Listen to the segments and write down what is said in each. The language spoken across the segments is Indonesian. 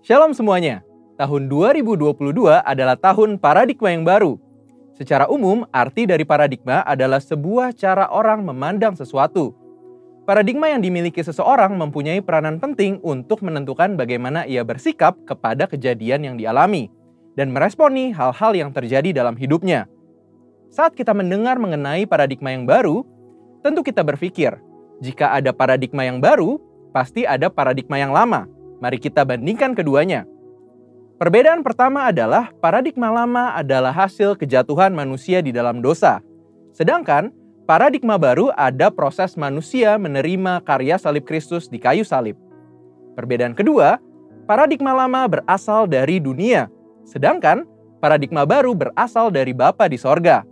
Shalom semuanya. Tahun 2022 adalah tahun paradigma yang baru. Secara umum, arti dari paradigma adalah sebuah cara orang memandang sesuatu. Paradigma yang dimiliki seseorang mempunyai peranan penting untuk menentukan bagaimana ia bersikap kepada kejadian yang dialami dan meresponi hal-hal yang terjadi dalam hidupnya. Saat kita mendengar mengenai paradigma yang baru, tentu kita berpikir, jika ada paradigma yang baru, pasti ada paradigma yang lama. Mari kita bandingkan keduanya. Perbedaan pertama adalah paradigma lama adalah hasil kejatuhan manusia di dalam dosa. Sedangkan paradigma baru ada proses manusia menerima karya salib Kristus di kayu salib. Perbedaan kedua, paradigma lama berasal dari dunia, sedangkan paradigma baru berasal dari Bapa di sorga.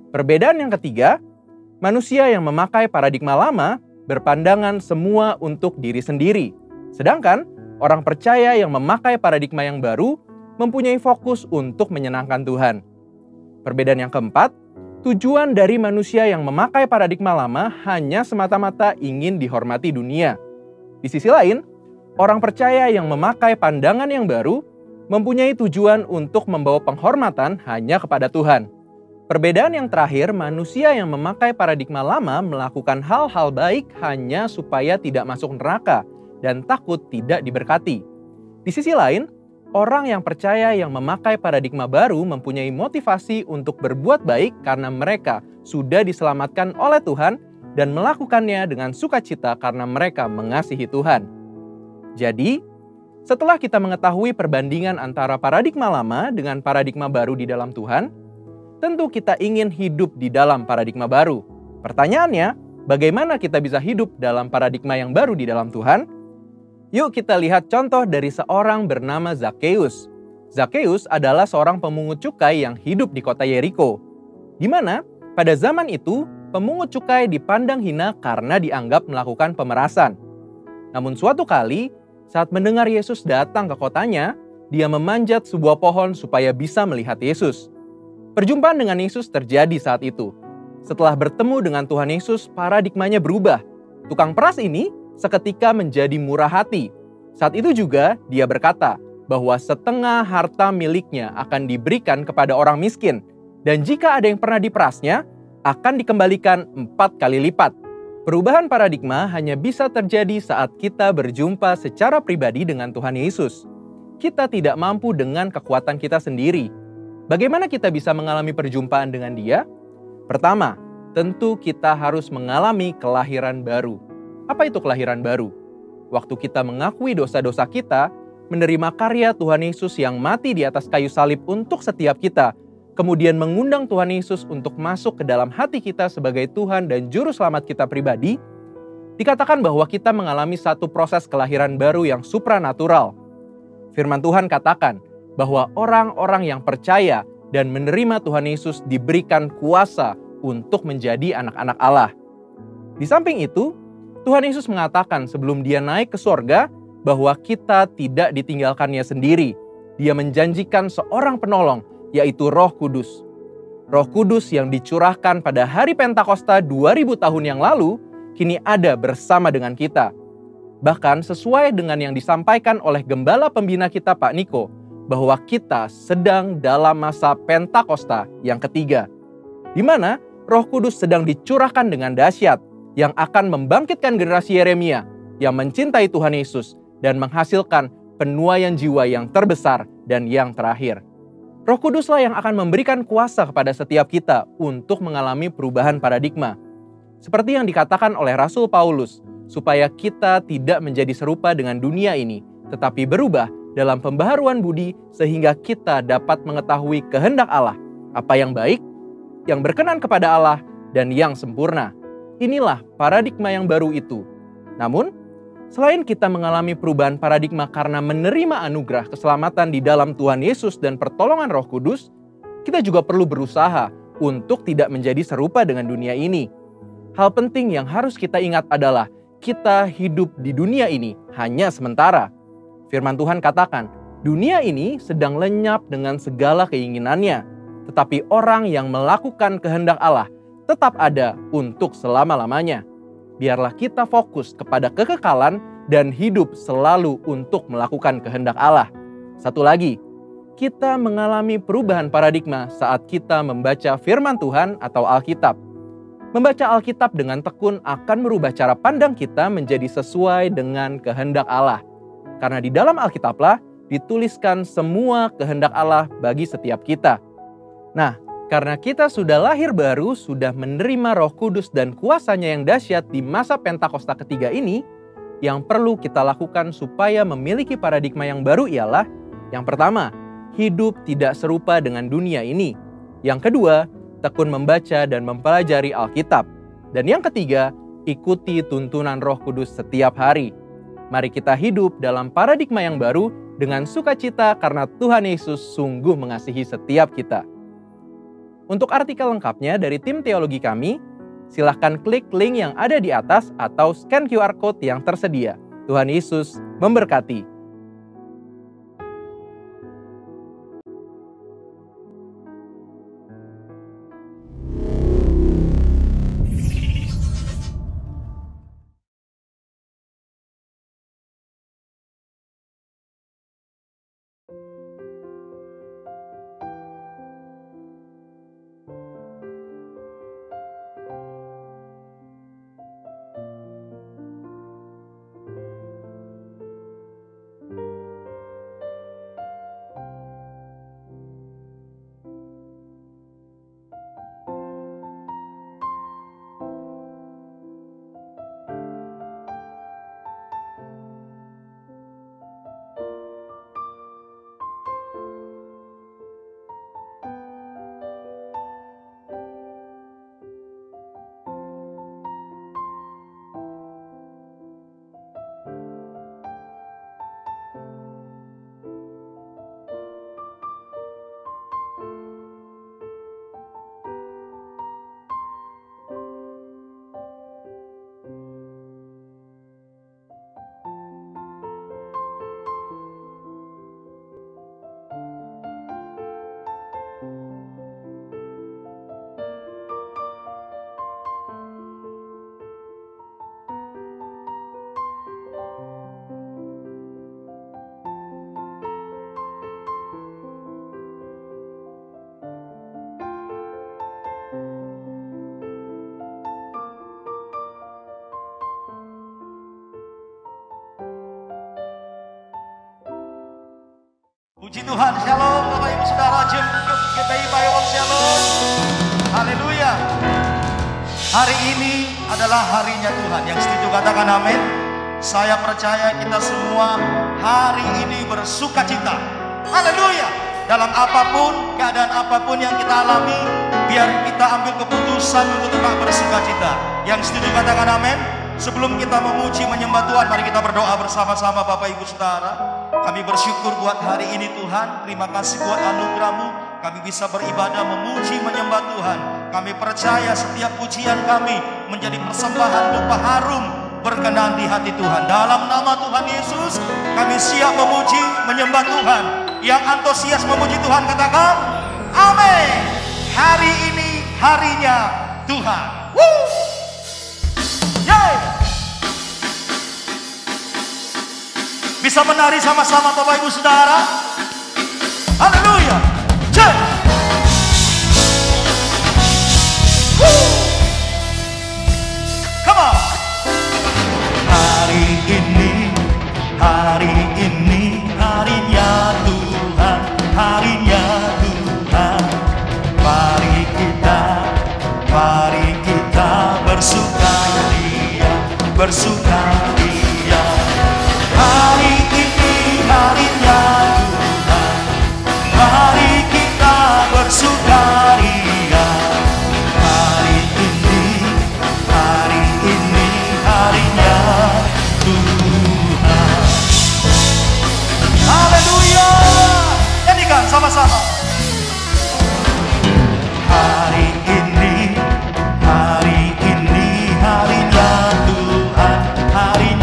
Perbedaan yang ketiga, manusia yang memakai paradigma lama berpandangan semua untuk diri sendiri, sedangkan orang percaya yang memakai paradigma yang baru mempunyai fokus untuk menyenangkan Tuhan. Perbedaan yang keempat, tujuan dari manusia yang memakai paradigma lama hanya semata-mata ingin dihormati dunia. Di sisi lain, orang percaya yang memakai pandangan yang baru mempunyai tujuan untuk membawa penghormatan hanya kepada Tuhan. Perbedaan yang terakhir, manusia yang memakai paradigma lama melakukan hal-hal baik hanya supaya tidak masuk neraka dan takut tidak diberkati. Di sisi lain, orang yang percaya yang memakai paradigma baru mempunyai motivasi untuk berbuat baik karena mereka sudah diselamatkan oleh Tuhan dan melakukannya dengan sukacita karena mereka mengasihi Tuhan. Jadi, setelah kita mengetahui perbandingan antara paradigma lama dengan paradigma baru di dalam Tuhan, tentu kita ingin hidup di dalam paradigma baru. Pertanyaannya, bagaimana kita bisa hidup dalam paradigma yang baru di dalam Tuhan? Yuk kita lihat contoh dari seorang bernama Zakheus. Zakheus adalah seorang pemungut cukai yang hidup di kota Yeriko, di mana pada zaman itu pemungut cukai dipandang hina karena dianggap melakukan pemerasan. Namun suatu kali, saat mendengar Yesus datang ke kotanya, dia memanjat sebuah pohon supaya bisa melihat Yesus. Perjumpaan dengan Yesus terjadi saat itu. Setelah bertemu dengan Tuhan Yesus, paradigmanya berubah. Tukang peras ini seketika menjadi murah hati. Saat itu juga dia berkata bahwa setengah harta miliknya akan diberikan kepada orang miskin. Dan jika ada yang pernah diperasnya, akan dikembalikan 4 kali lipat. Perubahan paradigma hanya bisa terjadi saat kita berjumpa secara pribadi dengan Tuhan Yesus. Kita tidak mampu dengan kekuatan kita sendiri. Bagaimana kita bisa mengalami perjumpaan dengan Dia? Pertama, tentu kita harus mengalami kelahiran baru. Apa itu kelahiran baru? Waktu kita mengakui dosa-dosa kita, menerima karya Tuhan Yesus yang mati di atas kayu salib untuk setiap kita, kemudian mengundang Tuhan Yesus untuk masuk ke dalam hati kita sebagai Tuhan dan Juru Selamat kita pribadi, dikatakan bahwa kita mengalami satu proses kelahiran baru yang supranatural. Firman Tuhan katakan bahwa orang-orang yang percaya dan menerima Tuhan Yesus diberikan kuasa untuk menjadi anak-anak Allah. Di samping itu, Tuhan Yesus mengatakan sebelum dia naik ke sorga bahwa kita tidak ditinggalkannya sendiri. Dia menjanjikan seorang penolong, yaitu Roh Kudus. Roh Kudus yang dicurahkan pada hari Pentakosta 2000 tahun yang lalu, kini ada bersama dengan kita. Bahkan sesuai dengan yang disampaikan oleh Gembala Pembina kita Pak Niko, bahwa kita sedang dalam masa Pentakosta yang ketiga, di mana Roh Kudus sedang dicurahkan dengan dahsyat, yang akan membangkitkan generasi Yeremia yang mencintai Tuhan Yesus dan menghasilkan penuaian jiwa yang terbesar dan yang terakhir. Roh Kuduslah yang akan memberikan kuasa kepada setiap kita untuk mengalami perubahan paradigma. Seperti yang dikatakan oleh Rasul Paulus, supaya kita tidak menjadi serupa dengan dunia ini, tetapi berubah dalam pembaharuan budi sehingga kita dapat mengetahui kehendak Allah, apa yang baik, yang berkenan kepada Allah, dan yang sempurna. Inilah paradigma yang baru itu. Namun, selain kita mengalami perubahan paradigma karena menerima anugerah keselamatan di dalam Tuhan Yesus dan pertolongan Roh Kudus, kita juga perlu berusaha untuk tidak menjadi serupa dengan dunia ini. Hal penting yang harus kita ingat adalah kita hidup di dunia ini hanya sementara. Firman Tuhan katakan, dunia ini sedang lenyap dengan segala keinginannya, tetapi orang yang melakukan kehendak Allah tetap ada untuk selama-lamanya. Biarlah kita fokus kepada kekekalan dan hidup selalu untuk melakukan kehendak Allah. Satu lagi, kita mengalami perubahan paradigma saat kita membaca firman Tuhan atau Alkitab. Membaca Alkitab dengan tekun akan merubah cara pandang kita menjadi sesuai dengan kehendak Allah. Karena di dalam Alkitablah dituliskan semua kehendak Allah bagi setiap kita. Nah, karena kita sudah lahir baru, sudah menerima Roh Kudus dan kuasanya yang dahsyat di masa Pentakosta ketiga ini, yang perlu kita lakukan supaya memiliki paradigma yang baru ialah, yang pertama, hidup tidak serupa dengan dunia ini. Yang kedua, tekun membaca dan mempelajari Alkitab. Dan yang ketiga, ikuti tuntunan Roh Kudus setiap hari. Mari kita hidup dalam paradigma yang baru dengan sukacita karena Tuhan Yesus sungguh mengasihi setiap kita. Untuk artikel lengkapnya dari tim teologi kami, silahkan klik link yang ada di atas atau scan QR Code yang tersedia. Tuhan Yesus memberkati. Puji Tuhan, shalom Bapak Ibu Saudara, GPI Bayon shalom. Haleluya. Hari ini adalah harinya Tuhan. Yang setuju katakan amin. Saya percaya kita semua hari ini bersuka cita. Haleluya. Dalam apapun, keadaan apapun yang kita alami, biar kita ambil keputusan untuk tetap bersuka cita. Yang setuju katakan amin. Sebelum kita memuji menyembah Tuhan, mari kita berdoa bersama-sama Bapak Ibu Saudara. Kami bersyukur buat hari ini Tuhan. Terima kasih buat anugerah-Mu. Kami bisa beribadah, memuji, menyembah Tuhan. Kami percaya setiap pujian kami menjadi persembahan dupa harum berkenan di hati Tuhan. Dalam nama Tuhan Yesus, kami siap memuji, menyembah Tuhan. Yang antusias memuji Tuhan katakan, amin. Hari ini harinya Tuhan. Woo! Yeay! Bisa menari sama-sama Bapak Ibu Saudara. Haleluya. Cek. Come on. Hari ini harinya Tuhan, harinya Tuhan. Mari kita bersukaria, bersukaria. Hari ini harinya Tuhan, mari kita bersukaria. Hari ini harinya Tuhan. Haleluya. Nyanyikan sama-sama. Hari ini harinya Tuhan, harinya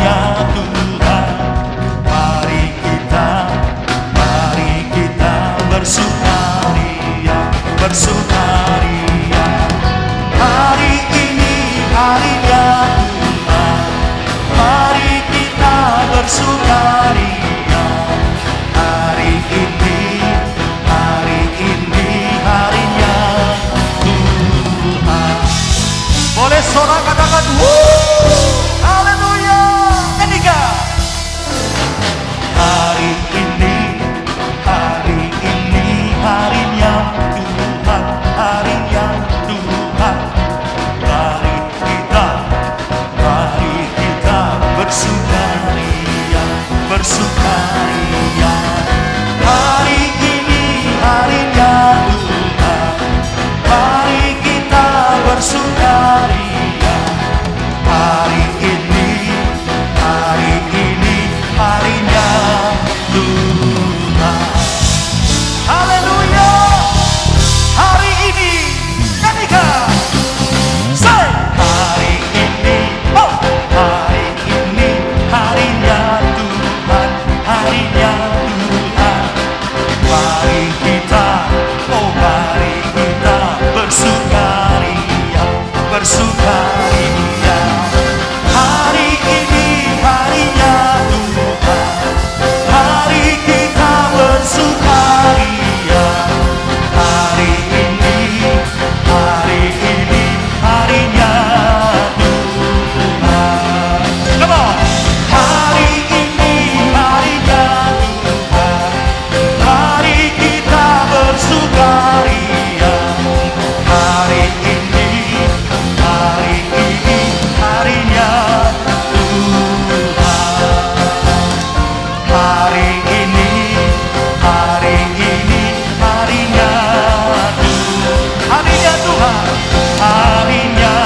bersukaria, bersukaria. Hari ini harinya Tuhan, mari kita bersukaria. Hari ini harinya Tuhan. Haleluya. Hari ini nyanyikan. Say, hari ini, oh, hari ini harinya Tuhan, harinya Tuhan. Mari kita, oh mari kita bersukaria, bersukaria. Hari ini harinya Tuhan, mari kita bersukaria. Hari ini harinya Tuhan. Come on. Hari ini harinya Tuhan, mari kita bersukaria. Hari ini harinya Tuhan. Hari ini harinya Tuhan. Harinya Tuhan, harinya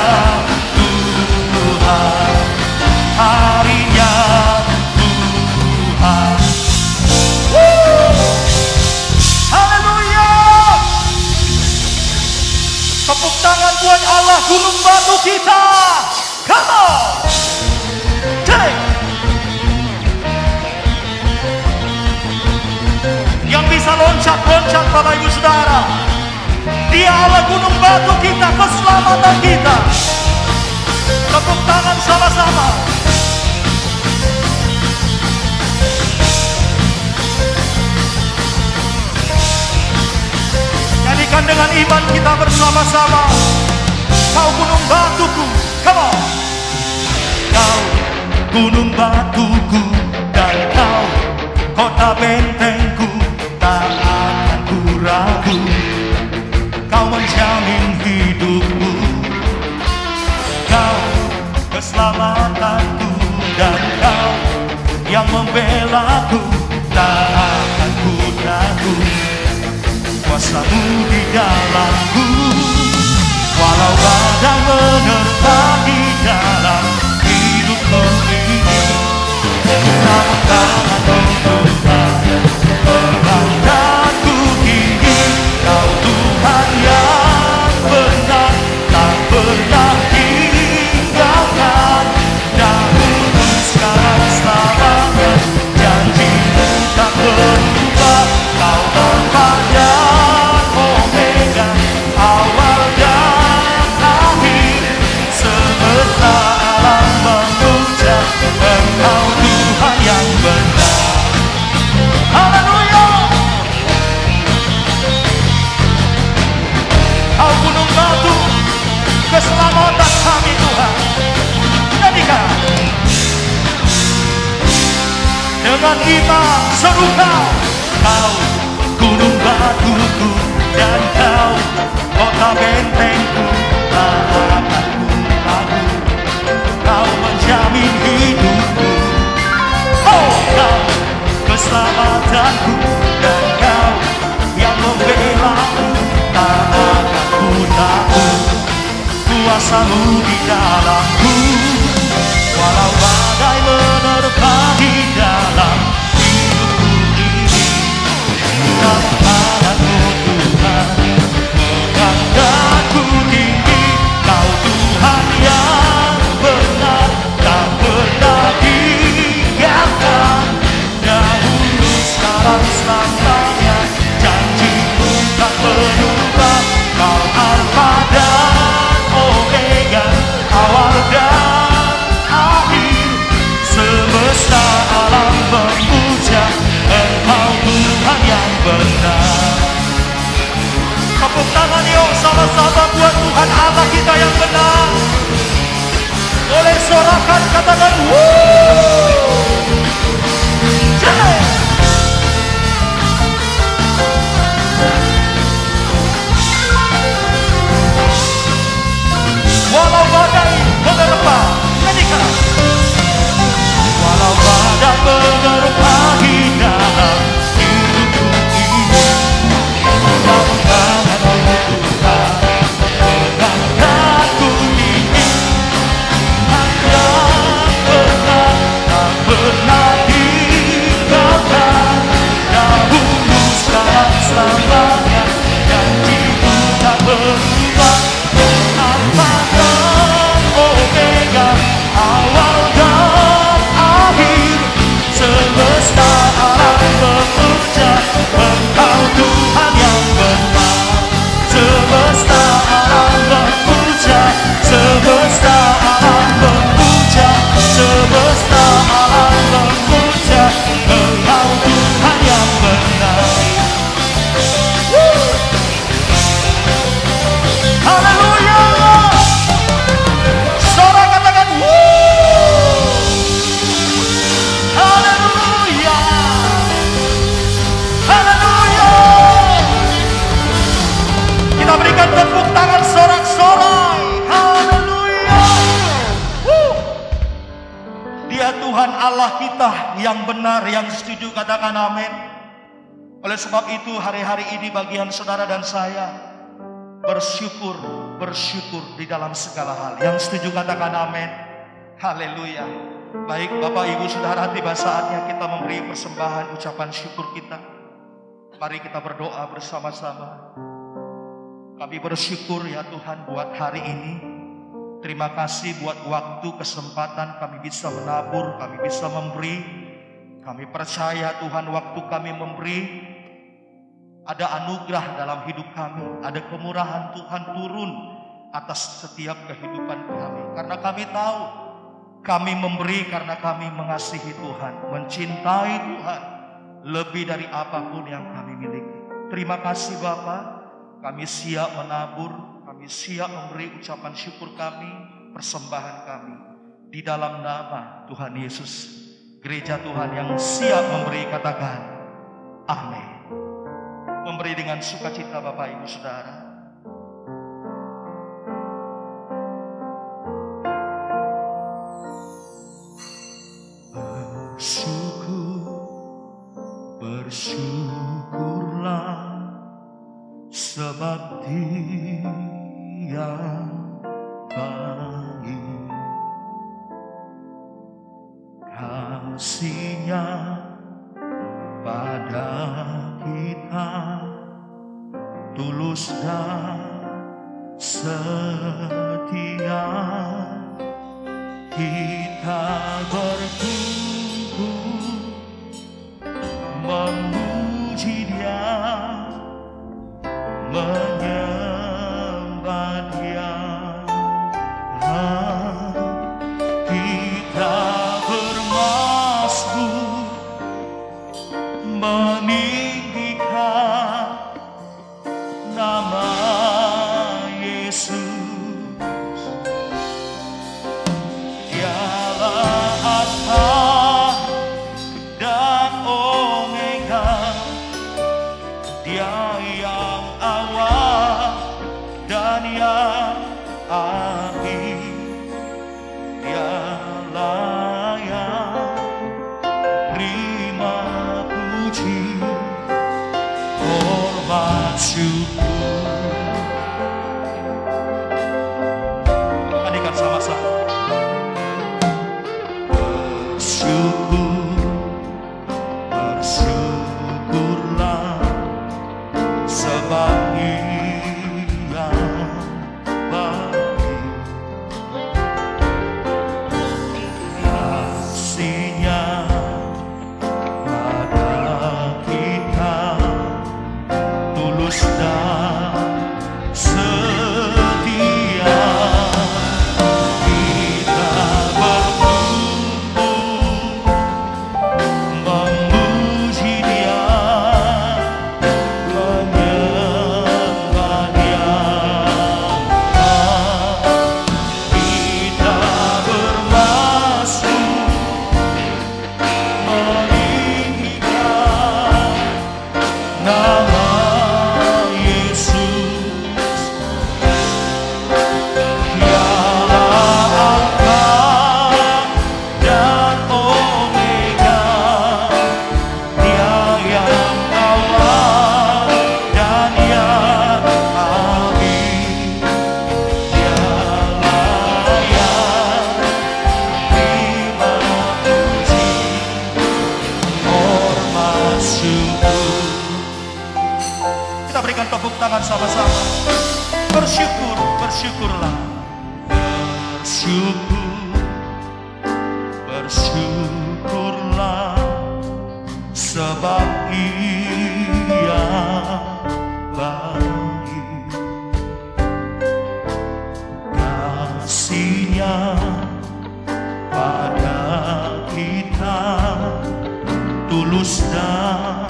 Tuhan, harinya Tuhan. Haleluya. Tepuk tangan buat Allah gunung batu kita. Come on. Take. Yang bisa loncat-loncat Bapak Ibu Saudara. Dia Allah gunung batu kita, keselamatan kita. Tepuk tangan sama-sama. Nyanyikan dengan iman kita bersama-sama. Kau gunung batuku, come on. Kau gunung batuku dan kau kota bentengku, tak akan ku ragu. Kau menjamin hidupku, kau keselamatanku, dan kau yang membelaku, tak akan ku ragu. Kuasamu di dalamku, walau badai menerpa di dalam hidupku ini. Namun tanganmu Tuhan, memandangku kini. Kau Tuhan yang benar, tak pernah tinggalkan. Dahulu sekarang selamanya, janjimu tak berubah. Kau Alfa dan Omega, awal dan akhir. Semesta alam memuja Engkau Tuhan yang benar. Haleluya. Kau gunung batu, keselamatan kami Tuhan. Jadikan dengan kita seru kau. Kau gunung batuku dan kau kota bentengku, tak akan ku ragu. Kau menjamin hidupku, oh kau keselamatanku, dan kau yang membelaku, tak akan ku takut. Kuasamu di dalamku, walau badai menerpa di dalam hidupku ini. Namun tanganmu Tuhan, mengangkatku tinggi. Kau Tuhan yang benar, tak pernah tinggalkan. Dahulu sekarang selamanya, janjimu tak berubah. Kau Alfa dan Omega, awal dan akhir. Semesta alam memuja Engkau Tuhan yang benar. Tepuk tangan yuk sama-sama buat Tuhan Allah kita yang benar. Boleh sorakan, katakan wuuu. Walau badai menerpa, nyanyikan. ya Tuhan Allah kita yang benar, yang setuju, katakan amin. Oleh sebab itu hari-hari ini bagian saudara dan saya bersyukur di dalam segala hal. Yang setuju katakan amin. Haleluya. Baik Bapak Ibu Saudara, tiba saatnya kita memberi persembahan ucapan syukur kita. Mari kita berdoa bersama-sama. Kami bersyukur ya Tuhan buat hari ini. Terima kasih buat waktu, kesempatan kami bisa menabur, kami bisa memberi. Kami percaya Tuhan waktu kami memberi, ada anugerah dalam hidup kami. Ada kemurahan Tuhan turun atas setiap kehidupan kami. Karena kami tahu kami memberi karena kami mengasihi Tuhan, mencintai Tuhan lebih dari apapun yang kami miliki. Terima kasih Bapa, kami siap menabur, kami siap memberi ucapan syukur kami, persembahan kami. Di dalam nama Tuhan Yesus, gereja Tuhan yang siap memberi katakan amin. Memberi dengan sukacita Bapak Ibu Saudara. Bersyukurlah sebab Dia baik, kasih-Nya pada kita tulus dan setia. Kita bertumbuh memuji Dia, menyembah Dia. Kita bermasmur meninggikan nama Yesus. Dialah Alfa dan Omega, Dia yang awal dan yang akhir. Dialah yang terima puji, hormat, syukur. Nyanyikan sama-sama. Bersyukurlah sebab Dia baik, kasih-Nya pada kita tulus dan setia. Kita bertumbuh memuji Dia, menyembah Dia. Kita bermasmur meninggikan nama Yesus. Dialah Alfa dan Omega, Dia yang awal dan yang akhir. Dialah yang terima puji, hormat, syukur. Kita berikan tepuk tangan sama-sama. Bersyukurlah. Bersyukurlah sebab Dia baik, kasih-Nya pada kita tulus dan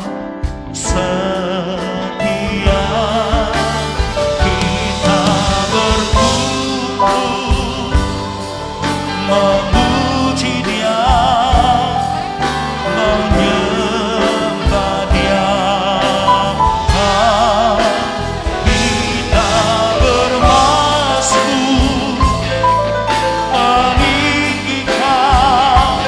setia. Kita bertumbuh memuji Dia, menyembah Dia. Kita bermasmur meninggikan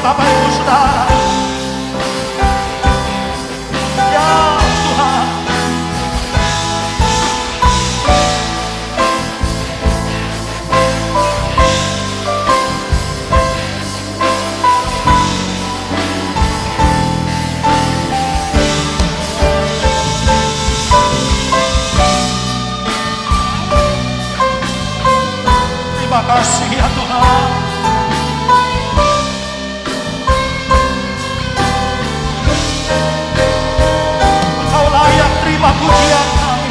Bapak Ibu Saudara. Ya Tuhan. Terima kasih ya Tuhan. Engkau layak terima pujian kami.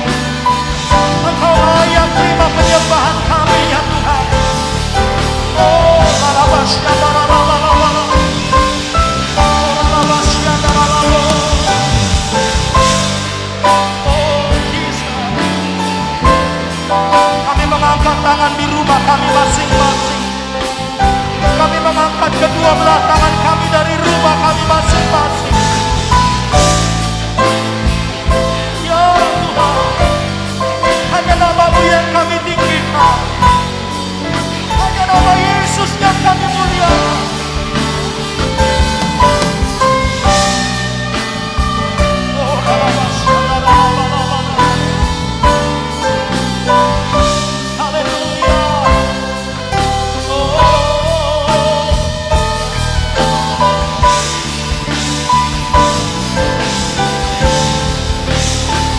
Engkau layak terima penyembahan kami ya Tuhan. Oh, larabasya daralala. Oh, larabasya daralala. Oh, Jesus. Kami mengangkat tangan di rumah kami masing-masing. Kami mengangkat kedua belah tangan kami dari rumah kami masing-masing. Ya Tuhan, hanya nama-Mu yang kami tinggikan. Hanya nama Yesus yang kami muliakan. Oh, larabasya daralala. Haleluya.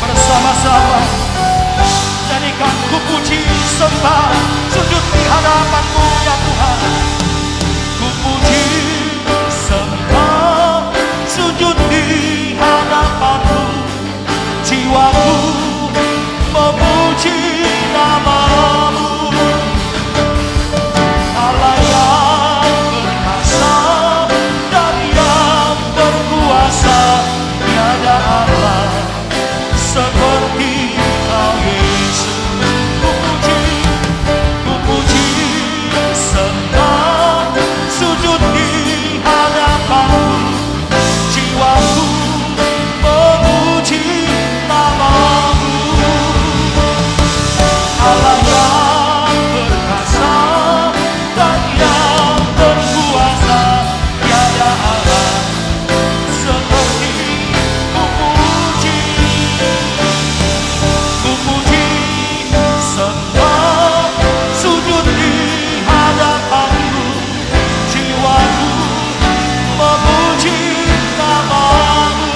Bersama-sama nyanyikan ku puji sembah sujud di hadapan-Mu ya Tuhan. Ku puji sembah sujud di hadapan-Mu, jiwaku memuji nama-Mu. Allah yang berkuasa dan yang berkuasa, tiada Allah seperti Kau Yesus. Ku puji sembah sujud di hadapan-Mu, jiwaku memuji nama-Mu. Allah yang berkuasa dan yang berkuasa, tiada Allah seperti. Ku puji sembah sujud di hadapan-Mu, jiwaku memuji nama-Mu.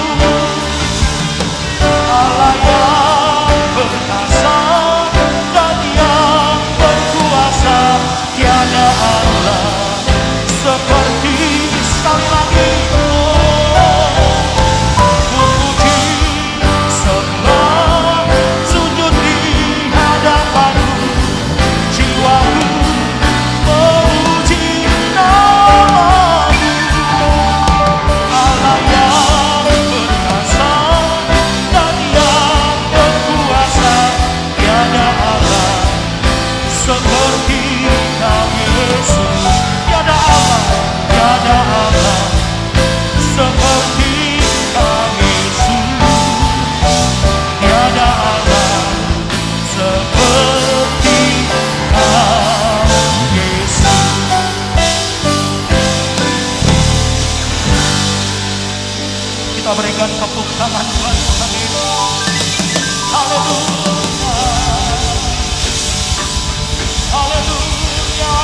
Allah yang berkuasa dan yang berkuasa, tiada Allah seperti. Sekali lagi, ku puji sembah sujud di hadapan-Mu, jiwaku memuji nama-Mu. Allah yang berkuasa dan yang berkuasa, tiada Allah seperti Kau Yesus. Tiada Allah seperti Kau Yesus. Tiada Allah seperti Kau Yesus. Kita berikan tepuk tangan buat Tuhan Yesus. Haleluya. Haleluya.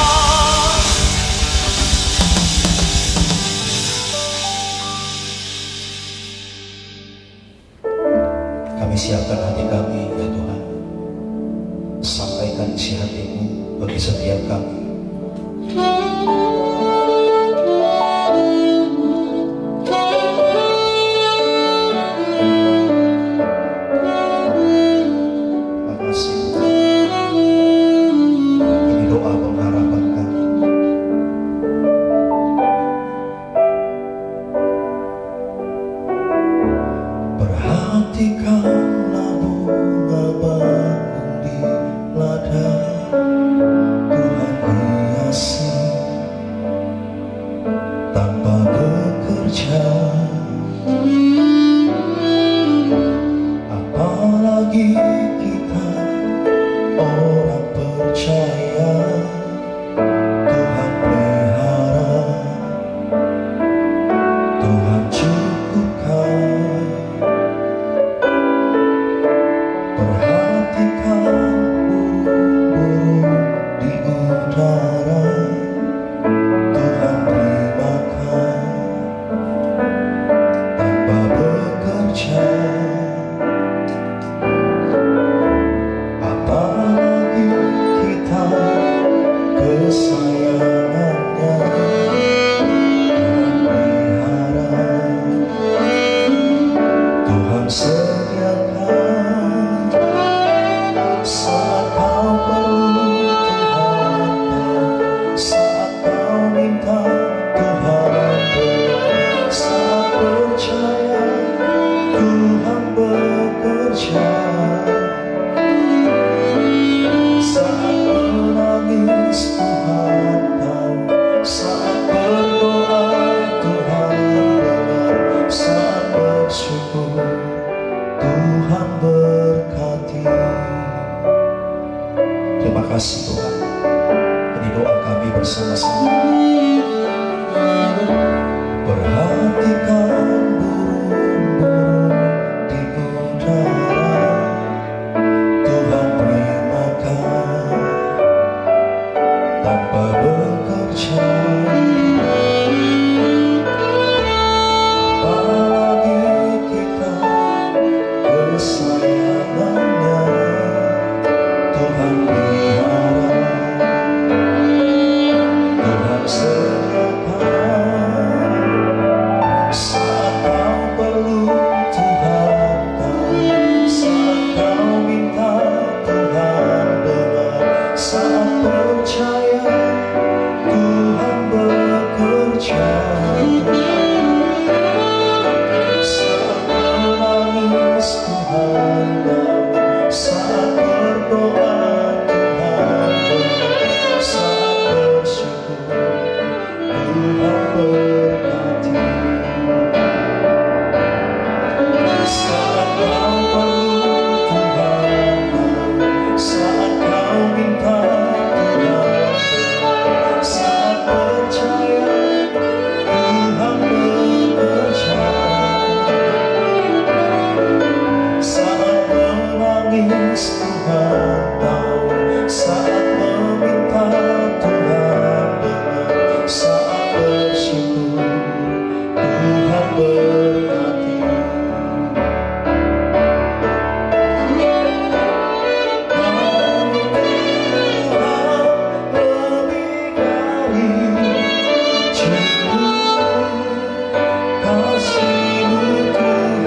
Kami siapkan hati kami ya Tuhan. Sampaikan isi hati-Mu bagi setiap kami. Terima kasih Tuhan. Ini doa pengharapan kami. Perhatikanlah bunga bangun di ladang, Tuhan hiasi tanpa bekerja. Apalagi kita orang percaya, Tuhan pelihara bekerja, saat menangis Tuhan tahu, saat berdoa Tuhan dengar, saat bersyukur Tuhan berkati. Terima kasih Tuhan. Ini doa kami bersama-sama. Perhatikan burung-burung di udara, Tuhan beri makan tanpa bekerja. Apalagi kita kesayangannya, Tuhan pelihara, Tuhan sediakan. Saat kau perlu Tuhan tahu, saat kau minta Tuhan dengar, saat percaya Tuhan bekerja. Saat menangis Tuhan tahu, saat berdoa Tuhan dengar, saat bersyukur Tuhan berkati. Saat kau perlu Tuhan tahu, saat kau minta Tuhan dengar, saat percaya Tuhan bekerja. Saat menangis Tuhan tahu, saat meminta Tuhan dengar, saat bersyukur Tuhan berkati. Kasih-Mu Tuhan,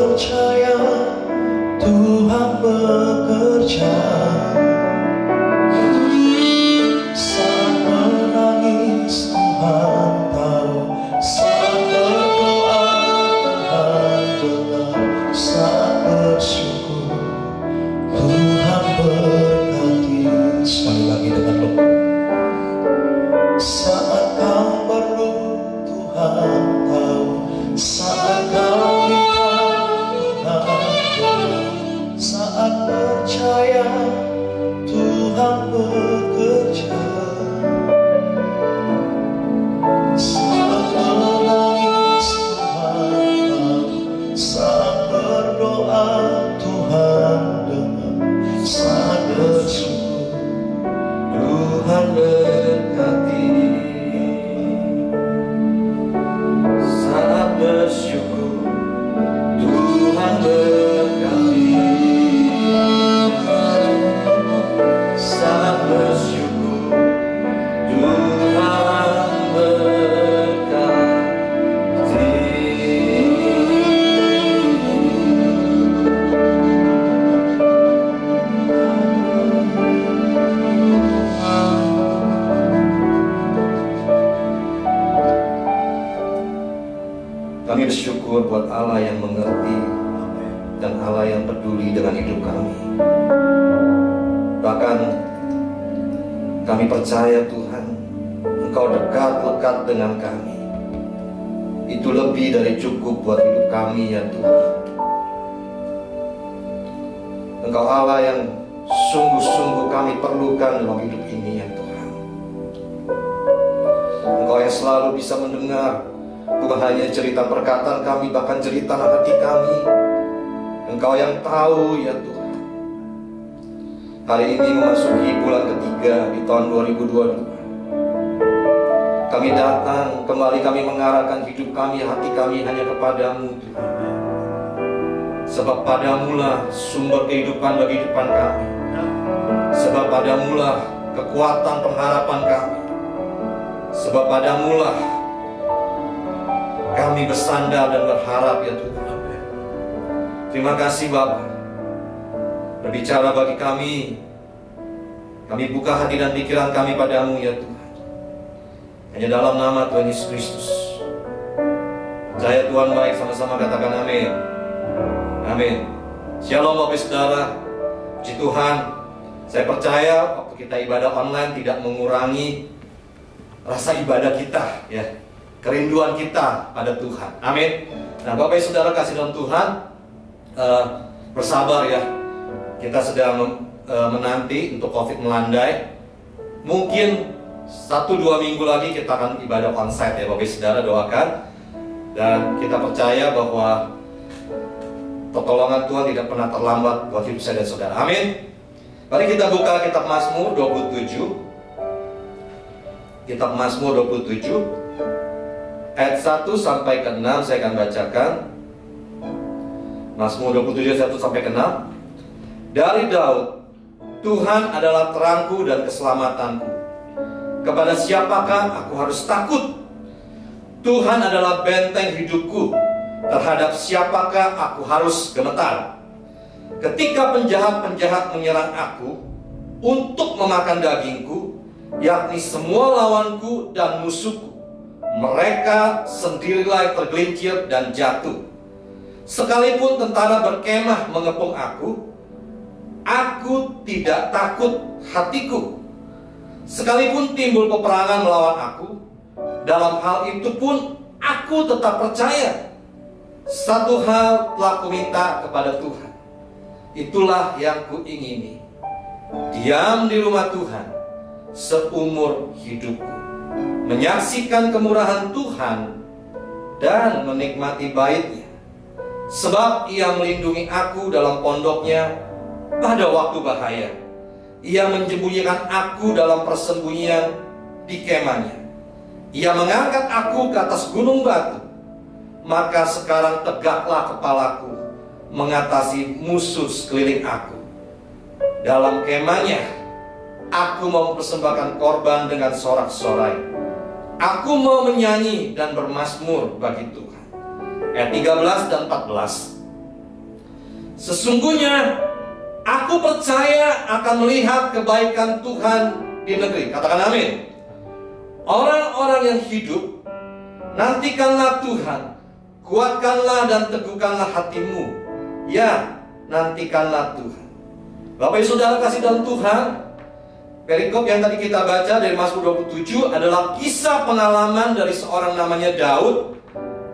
percaya Tuhan bekerja. Saat menangis Tuhan tahu, saat berdoa Tuhan dengar, saat bersyukur Tuhan berkati. Sekali lagi dengan lo. Saat kau perlu Tuhan tahu, saat kau minta Tuhan dengar, saat percaya Tuhan bekerja. Saat menangis Tuhan tahu, saat berdoa Tuhan dengar, saat bersyukur Tuhan berkati. Saat bersyukur Tuhan berkati. Saat bersyukur Tuhan berkati. Kami bersyukur buat Allah yang mengerti dan Allah yang peduli dengan hidup kami. Bahkan kami percaya Tuhan, Engkau dekat-lekat dengan kami. Itu lebih dari cukup buat hidup kami ya Tuhan. Engkau Allah yang sungguh-sungguh kami perlukan dalam hidup ini ya Tuhan. Engkau yang selalu bisa mendengar bukan hanya cerita perkataan kami, bahkan cerita hati kami. Engkau yang tahu ya Tuhan. Hari ini memasuki bulan ketiga di tahun 2022. Kami datang kembali, kami mengarahkan hidup kami, hati kami hanya kepadamu Tuhan. Sebab padamulah sumber kehidupan bagi hidupan kami. Sebab padamulah kekuatan pengharapan kami. Sebab padamulah kami bersandar dan berharap ya Tuhan. Terima kasih Bapa. Berbicara bagi kami. Kami buka hati dan pikiran kami padamu ya Tuhan. Hanya dalam nama Tuhan Yesus Kristus. Percaya Tuhan baik, sama-sama katakan amin. Amin. Shalom Bapak Saudara. Puji Tuhan. Saya percaya waktu kita ibadah online tidak mengurangi rasa ibadah kita ya. Kerinduan kita pada Tuhan. Amin. Nah Bapak Saudara kasih dalam Tuhan, bersabar ya. Kita sedang menanti untuk COVID melandai. Mungkin 1-2 minggu lagi kita akan ibadah onsite ya Bapak Saudara, doakan. Dan kita percaya bahwa pertolongan Tuhan tidak pernah terlambat buat hidup saya dan saudara. Amin. Mari kita buka kitab Mazmur 27. Kitab Mazmur 27 ayat 1 sampai ke 6 saya akan bacakan. Mazmur 27 ayat 1 sampai ke 6. Dari Daud, Tuhan adalah terangku dan keselamatanku. Kepada siapakah aku harus takut? Tuhan adalah benteng hidupku. Terhadap siapakah aku harus gemetar? Ketika penjahat-penjahat menyerang aku untuk memakan dagingku, yakni semua lawanku dan musuhku, mereka sendirilah tergelincir dan jatuh. Sekalipun tentara berkemah mengepung aku tidak takut hatiku. Sekalipun timbul peperangan melawan aku, dalam hal itu pun aku tetap percaya. Satu hal telah kuminta kepada Tuhan, itulah yang kuingini, diam di rumah Tuhan seumur hidupku, menyaksikan kemurahan Tuhan dan menikmati bait-Nya. Sebab Ia melindungi aku dalam pondoknya pada waktu bahaya. Ia menyembunyikan aku dalam persembunyian di kemahnya. Ia mengangkat aku ke atas gunung batu. Maka sekarang tegaklah kepalaku mengatasi musuh sekeliling aku. Dalam kemahnya aku mau mempersembahkan korban dengan sorak-sorai. Aku mau menyanyi dan bermazmur bagi Tuhan. Ayat 13 dan 14. Sesungguhnya aku percaya akan melihat kebaikan Tuhan di negeri. Katakan amin. Orang-orang yang hidup, nantikanlah Tuhan, kuatkanlah dan teguhkanlah hatimu. Ya, nantikanlah Tuhan. Bapak Ibu Saudara kasih dalam Tuhan, perikop yang tadi kita baca dari Mazmur 27 adalah kisah pengalaman dari seorang namanya Daud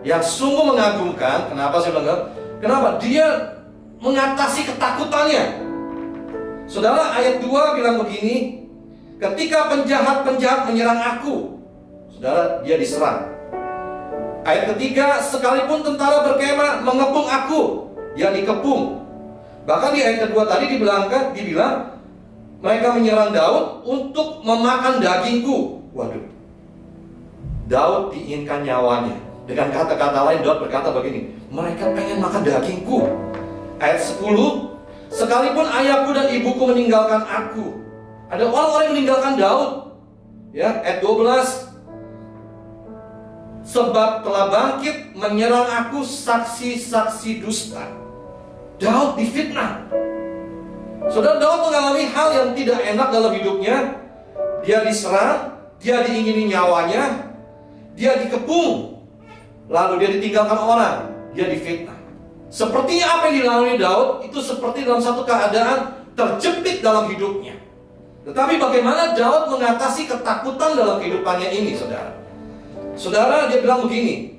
yang sungguh mengagumkan. Kenapa saya bilang? Kenapa? Dia mengatasi ketakutannya. Saudara, ayat 2 bilang begini, ketika penjahat-penjahat menyerang aku, saudara, dia diserang. Ayat ketiga, sekalipun tentara berkemah mengepung aku, dia dikepung. Bahkan di ayat kedua tadi dibilang mereka menyerang Daud untuk memakan dagingku. Waduh, Daud diinginkan nyawanya. Dengan kata-kata lain, Daud berkata begini, mereka pengen makan dagingku. Ayat 10, sekalipun ayahku dan ibuku meninggalkan aku. Ada orang-orang yang meninggalkan Daud. Ya, ayat 12, sebab telah bangkit menyerang aku saksi-saksi dusta. Daud difitnah. Saudara, Daud mengalami hal yang tidak enak dalam hidupnya. Dia diserang, dia diingini nyawanya, dia dikepung, lalu dia ditinggalkan orang, dia difitnah. Sepertinya apa yang dilalui Daud itu seperti dalam satu keadaan terjepit dalam hidupnya. Tetapi bagaimana Daud mengatasi ketakutan dalam kehidupannya ini, saudara? Saudara, dia bilang begini,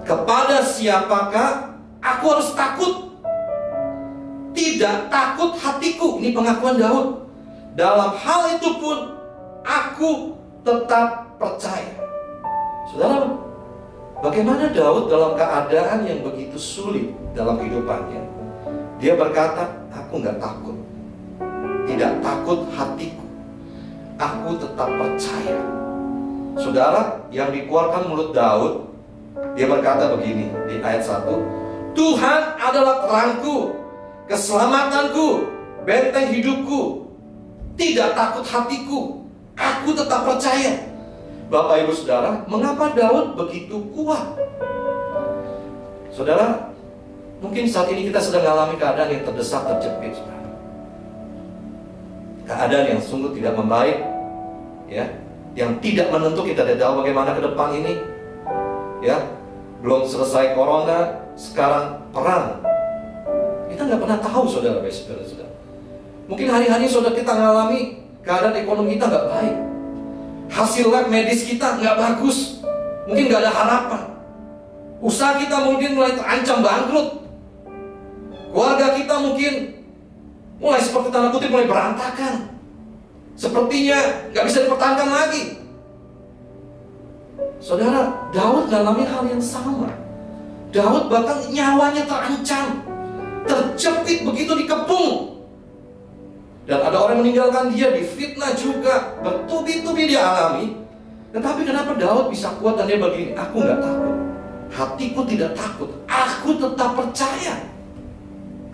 kepada siapakah aku harus takut? Tidak takut hatiku. Ini pengakuan Daud. Dalam hal itu pun aku tetap percaya. Saudara, bagaimana Daud dalam keadaan yang begitu sulit dalam kehidupannya? Dia berkata, aku nggak takut. Tidak takut hatiku. Aku tetap percaya. Saudara, yang dikeluarkan mulut Daud, dia berkata begini di ayat 1, Tuhan adalah terangku, keselamatanku, benteng hidupku. Tidak takut hatiku, aku tetap percaya. Bapak Ibu Saudara, mengapa Daud begitu kuat? Saudara, mungkin saat ini kita sedang mengalami keadaan yang terdesak, terjepit, saudara. Keadaan yang sungguh tidak membaik, ya, yang tidak menentu. Kita tidak tahu bagaimana ke depan ini, ya. Belum selesai corona, sekarang perang. Kita nggak pernah tahu, saudara. Mungkin hari-hari saudara kita mengalami keadaan ekonomi kita nggak baik, hasil lab medis kita nggak bagus, mungkin nggak ada harapan, usaha kita mungkin mulai terancam bangkrut, keluarga kita mungkin mulai seperti tanda kutip mulai berantakan, sepertinya nggak bisa dipertahankan lagi. Saudara, Daud mengalami hal yang sama. Daud bahkan nyawanya terancam, terjepit begitu dikepung. Dan ada orang yang meninggalkan dia, difitnah juga, bertubi-tubi dia alami. Tetapi kenapa Daud bisa kuat dan dia begini? Aku nggak takut, hatiku tidak takut, aku tetap percaya.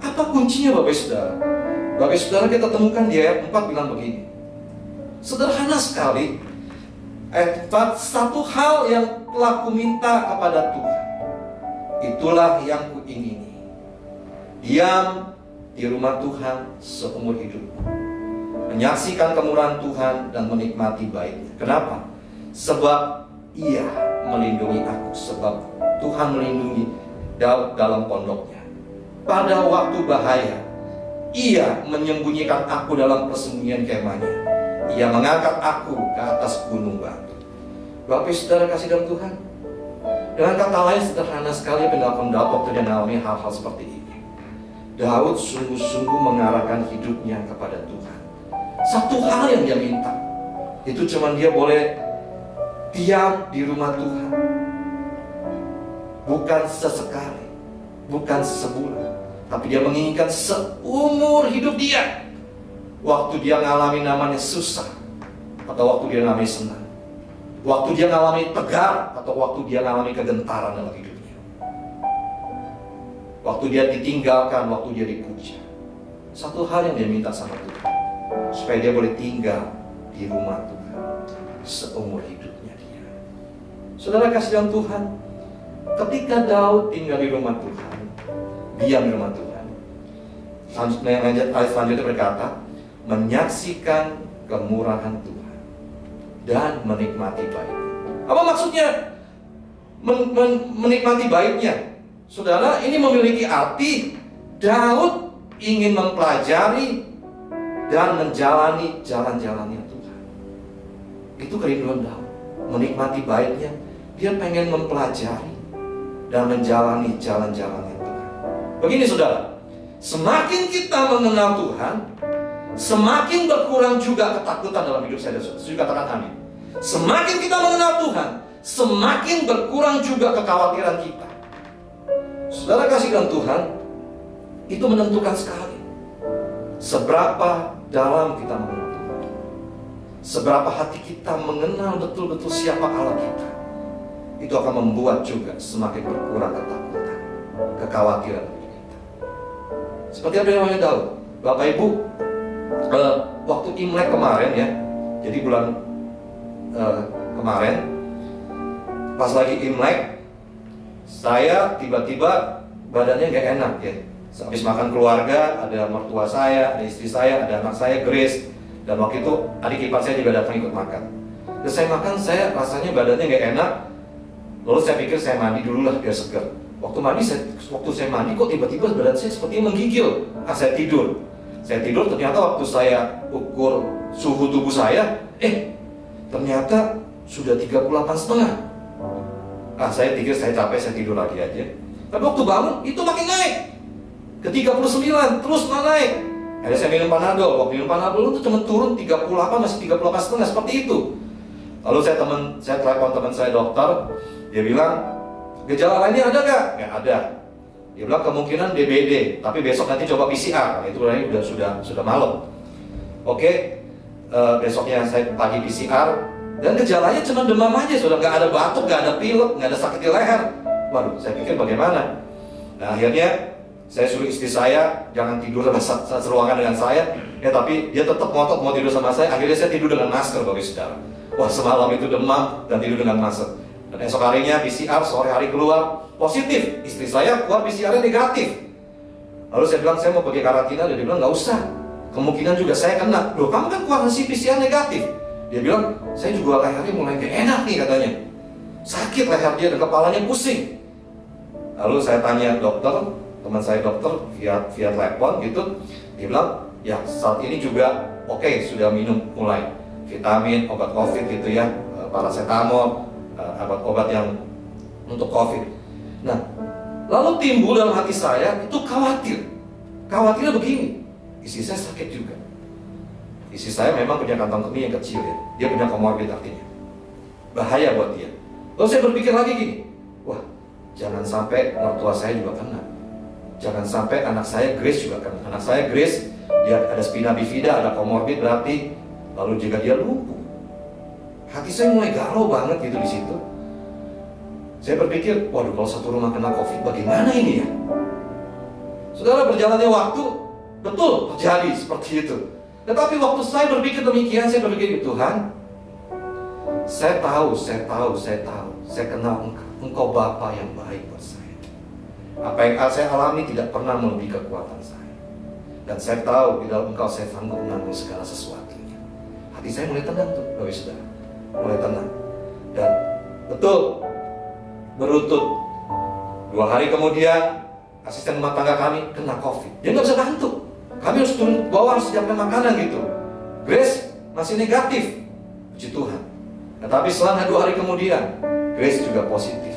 Apa kuncinya, Bapak Saudara? Bapak Saudara, kita temukan di ayat 4 bilang begini. Sederhana sekali. Ayat 4, satu hal yang telah kuminta kepada Tuhan, itulah yang kuingini, diam di rumah Tuhan seumur hidup, menyaksikan kemurahan Tuhan dan menikmati baiknya. Kenapa? Sebab Ia melindungi aku. Sebab Tuhan melindungi Daud dalam pondoknya. Pada waktu bahaya, Ia menyembunyikan aku dalam persembunyian kemahnya. Ia mengangkat aku ke atas gunung batu. Bapak Saudara kasih dalam Tuhan, dengan kata lain sederhana sekali pendapat Daud waktu dia mengalami hal-hal seperti ini. Daud sungguh-sungguh mengarahkan hidupnya kepada Tuhan. Satu hal yang dia minta, itu cuma dia boleh diam di rumah Tuhan. Bukan sesekali, bukan sebulan, tapi dia menginginkan seumur hidup dia. Waktu dia mengalami namanya susah, atau waktu dia mengalami senang, waktu dia mengalami tegar, atau waktu dia mengalami kegentaran dalam hidupnya, waktu dia ditinggalkan, waktu dia dipuja. Satu hal yang dia minta sama Tuhan, supaya dia boleh tinggal di rumah Tuhan seumur hidupnya dia. Saudara kasih dalam Tuhan, ketika Daud tinggal di rumah Tuhan, Diam di rumah Tuhan. Ayat selanjutnya berkata, menyaksikan kemurahan Tuhan dan menikmati baiknya. Apa maksudnya menikmati baiknya? Saudara, ini memiliki arti Daud ingin mempelajari dan menjalani jalan-jalannya Tuhan. Itu kerinduan Daud, menikmati baiknya. Dia pengen mempelajari dan menjalani jalan-jalannya Tuhan. Begini saudara, semakin kita mengenal Tuhan, semakin berkurang juga ketakutan dalam hidup saya. Setuju katakan amin. Semakin kita mengenal Tuhan, semakin berkurang juga kekhawatiran kita. Saudara kasih dalam Tuhan, itu menentukan sekali seberapa dalam kita mengenal Tuhan, seberapa hati kita mengenal betul-betul siapa Allah kita. Itu akan membuat juga semakin berkurang ketakutan, kekhawatiran bagi kita. Seperti apa yang namanya Daud. Bapak Ibu, waktu Imlek kemarin ya, jadi bulan kemarin pas lagi Imlek, saya tiba-tiba badannya gak enak ya. Habis makan keluarga, ada mertua saya, ada istri saya, ada anak saya Grace, dan waktu itu adik ipar saya juga datang ikut makan. Terus saya makan, saya rasanya badannya gak enak. Lalu saya pikir saya mandi dulu lah biar segar. Waktu saya mandi kok tiba-tiba badan saya seperti menggigil. Saya tidur. Ternyata waktu saya ukur suhu tubuh saya, ternyata sudah 38,5. Saya pikir saya capek, saya tidur lagi aja. Tapi waktu bangun itu makin naik ke 39, terus naik. Akhirnya saya minum Panadol. Waktu minum Panadol itu cuma turun 38, masih 38,5 seperti itu. Lalu saya telepon teman saya dokter. Dia bilang, gejala lainnya ada gak? Nggak ada. Dia bilang kemungkinan DBD, tapi besok nanti coba PCR. Itu berarti sudah malam. Oke, besoknya saya pagi PCR, dan gejalanya cuma demam aja, sudah nggak ada batuk, nggak ada pilek, nggak ada sakit di leher. Waduh, saya pikir bagaimana? Nah, akhirnya saya suruh istri saya jangan tidur seruangan dengan saya, tapi dia tetap ngotot mau tidur sama saya. Akhirnya saya tidur dengan masker, Bapak Saudara. Wah, semalam itu demam dan tidur dengan masker. Dan esok harinya PCR, sore hari keluar positif. Istri saya keluar PCR-nya negatif. Lalu saya bilang saya mau pergi karantina, dia bilang nggak usah. Kemungkinan juga saya kena. Loh, kamu kan keluar hasil PCR negatif. Dia bilang saya juga lehernya mulai gak enak nih katanya. Sakit leher dia dan kepalanya pusing. Lalu saya tanya dokter, teman saya dokter via telepon gitu. Dia bilang ya saat ini juga oke, sudah minum mulai vitamin, obat COVID gitu ya, paracetamol, obat-obat yang untuk COVID. Nah, lalu timbul dalam hati saya itu khawatir. Khawatirnya begini, istri saya sakit juga. Istri saya memang punya kantong kemih yang kecil ya. Dia punya comorbid artinya. Bahaya buat dia. Lalu saya berpikir lagi gini, wah, jangan sampai mertua saya juga kena. Jangan sampai anak saya Grace juga kena. Anak saya Grace, dia ada spina bifida, ada comorbid berarti, lalu juga dia lumpuh. Hati saya mulai galau banget gitu di situ. Saya berpikir, waduh, kalau satu rumah kena COVID, bagaimana ini ya? Saudara, berjalannya waktu, betul terjadi seperti itu. Tetapi waktu saya berpikir demikian, saya berpikir, Tuhan, saya tahu, saya kenal Engkau Bapa yang baik buat saya. Apa yang saya alami tidak pernah melebihi kekuatan saya. Dan saya tahu di dalam Engkau saya sanggup menanggung segala sesuatunya. Hati saya mulai tenang tuh, Bapak Saudara. Mulai tenang. Dan betul, berutut 2 hari kemudian asisten rumah tangga kami kena COVID. Dia nggak bisa bantu. Kami harus turun ke bawah, harus siapkan makanan gitu. Grace masih negatif, puji Tuhan. Tetapi selang 2 hari kemudian Grace juga positif.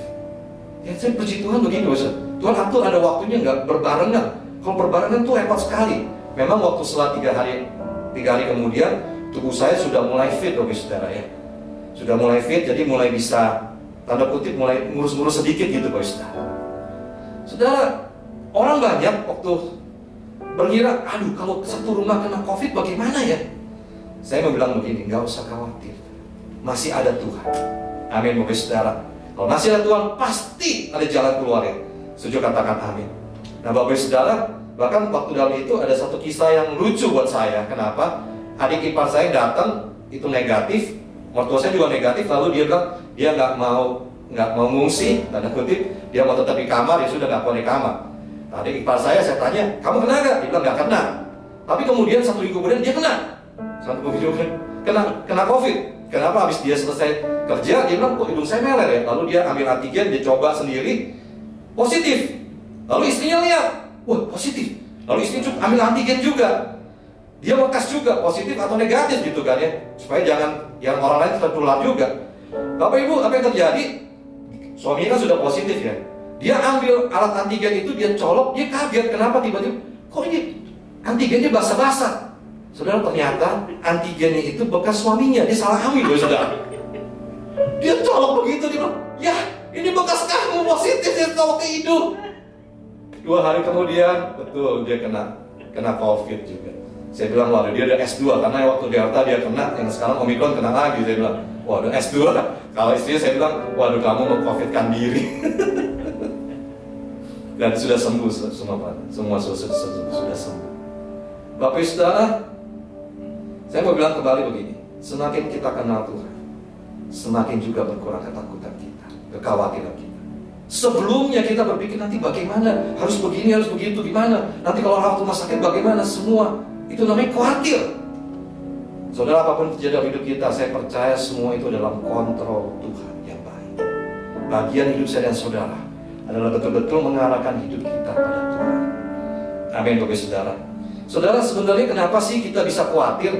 Ya saya puji Tuhan begini, Ustaz. Tuhan atur ada waktunya, nggak berbarengan. Kalau berbarengan tuh repot sekali. Memang waktu setelah 3 hari kemudian tubuh saya sudah mulai fit, Bapak Saudara ya. Sudah mulai fit, jadi mulai bisa tanda kutip mulai ngurus-ngurus sedikit gitu, Bapak Saudara. Saudara, orang banyak waktu berkira, aduh kalau satu rumah kena COVID bagaimana ya? Saya mau bilang begini, nggak usah khawatir. Masih ada Tuhan. Amin, Bapak Saudara. Kalau masih ada Tuhan, pasti ada jalan keluar ya. Setuju katakan amin. Nah, Bapak Saudara, bahkan waktu dalam itu ada satu kisah yang lucu buat saya. Kenapa? Adik ipar saya datang, itu negatif. Mertua saya juga negatif, lalu dia bilang dia nggak mau ngungsi, tanda kutip, dia mau tetap di kamar, ya sudah nggak mau di kamar. Tadi ipar saya tanya, kamu kena nggak? Dia bilang nggak kena. Tapi kemudian 1 minggu kemudian dia kena. 1 minggu kemudian kena COVID. Kenapa? Habis dia selesai kerja, dia bilang, kok hidung saya meler ya? Lalu dia ambil antigen, dia coba sendiri, positif. Lalu istrinya lihat, wah positif. Lalu istrinya ambil antigen juga. Dia bekas juga, positif atau negatif gitu kan ya. Supaya jangan yang orang lain tertular juga. Bapak Ibu, apa yang terjadi? Suaminya kan sudah positif ya. Dia ambil alat antigen itu, dia colok, dia kaget. Kenapa tiba-tiba? Kok ini antigennya basah-basah? Saudara, ternyata antigennya itu bekas suaminya. Dia salah hamil loh, saudara. Dia colok begitu, dia bilang, ya ini bekas kamu positif, dia colok ke hidung. 2 hari kemudian, betul dia kena COVID juga. Saya bilang, waduh dia udah S2, karena waktu Delta dia kena, yang sekarang Omicron kena lagi. Saya bilang, waduh S2. Kalau istrinya saya bilang, waduh kamu meng-COVID-kan diri. Dan sudah sembuh semua Pak. Semua sudah sembuh. Bapak Ibu Saudara, saya mau bilang kembali begini. Semakin kita kenal Tuhan, semakin juga berkurang ketakutan kita, kekhawatiran kita. Sebelumnya kita berpikir nanti bagaimana, harus begini, harus begitu, gimana. Nanti kalau orang rumah sakit bagaimana, semua. Itu namanya khawatir. Saudara, apapun terjadi dalam hidup kita, saya percaya semua itu dalam kontrol Tuhan yang baik. Bagian hidup saya dan saudara adalah betul-betul mengarahkan hidup kita pada Tuhan. Amin, Bapak Saudara. Saudara, sebenarnya kenapa sih kita bisa khawatir?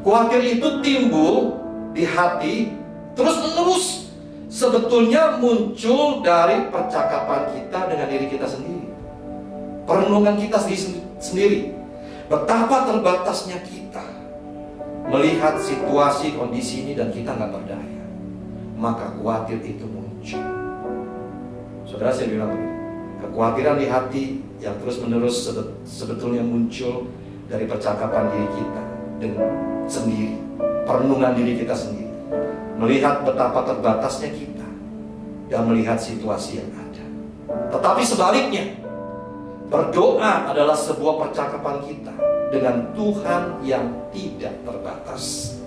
Khawatir itu timbul di hati terus-menerus. Sebetulnya muncul dari percakapan kita dengan diri kita sendiri. Perenungan kita sendiri. Betapa terbatasnya kita melihat situasi, kondisi ini dan kita nggak berdaya. Maka khawatir itu muncul. Saudara, saya bilang begini, kekhawatiran di hati yang terus-menerus sebetulnya muncul dari percakapan diri kita dengan sendiri, perenungan diri kita sendiri, melihat betapa terbatasnya kita dan melihat situasi yang ada. Tetapi sebaliknya, berdoa adalah sebuah percakapan kita dengan Tuhan yang tidak terbatas,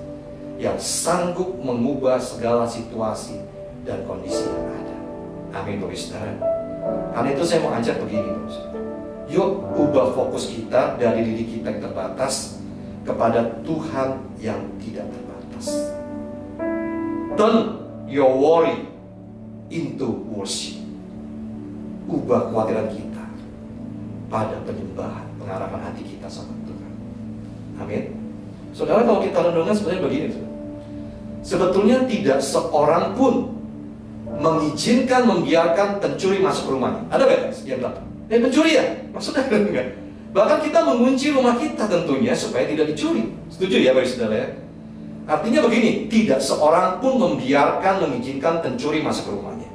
yang sanggup mengubah segala situasi dan kondisi yang ada. Amin, Bapak Saudara. Karena itu saya mau ajak begini, Bapak Saudara. Yuk ubah fokus kita dari diri kita yang terbatas kepada Tuhan yang tidak terbatas. Turn your worry into worship. Ubah kekhawatiran kita pada penyembahan, pengarahan hati kita sama Tuhan. Amin. Saudara, kalau kita renungkan sebenarnya begini, sebetulnya tidak seorang pun mengizinkan, membiarkan pencuri masuk ke rumahnya. Ada nggak yang bilang, pencuri ya? Maksudnya enggak. Bahkan kita mengunci rumah kita tentunya supaya tidak dicuri. Setuju ya Bapak Saudara ya? Artinya begini, tidak seorang pun membiarkan, mengizinkan pencuri masuk ke rumahnya.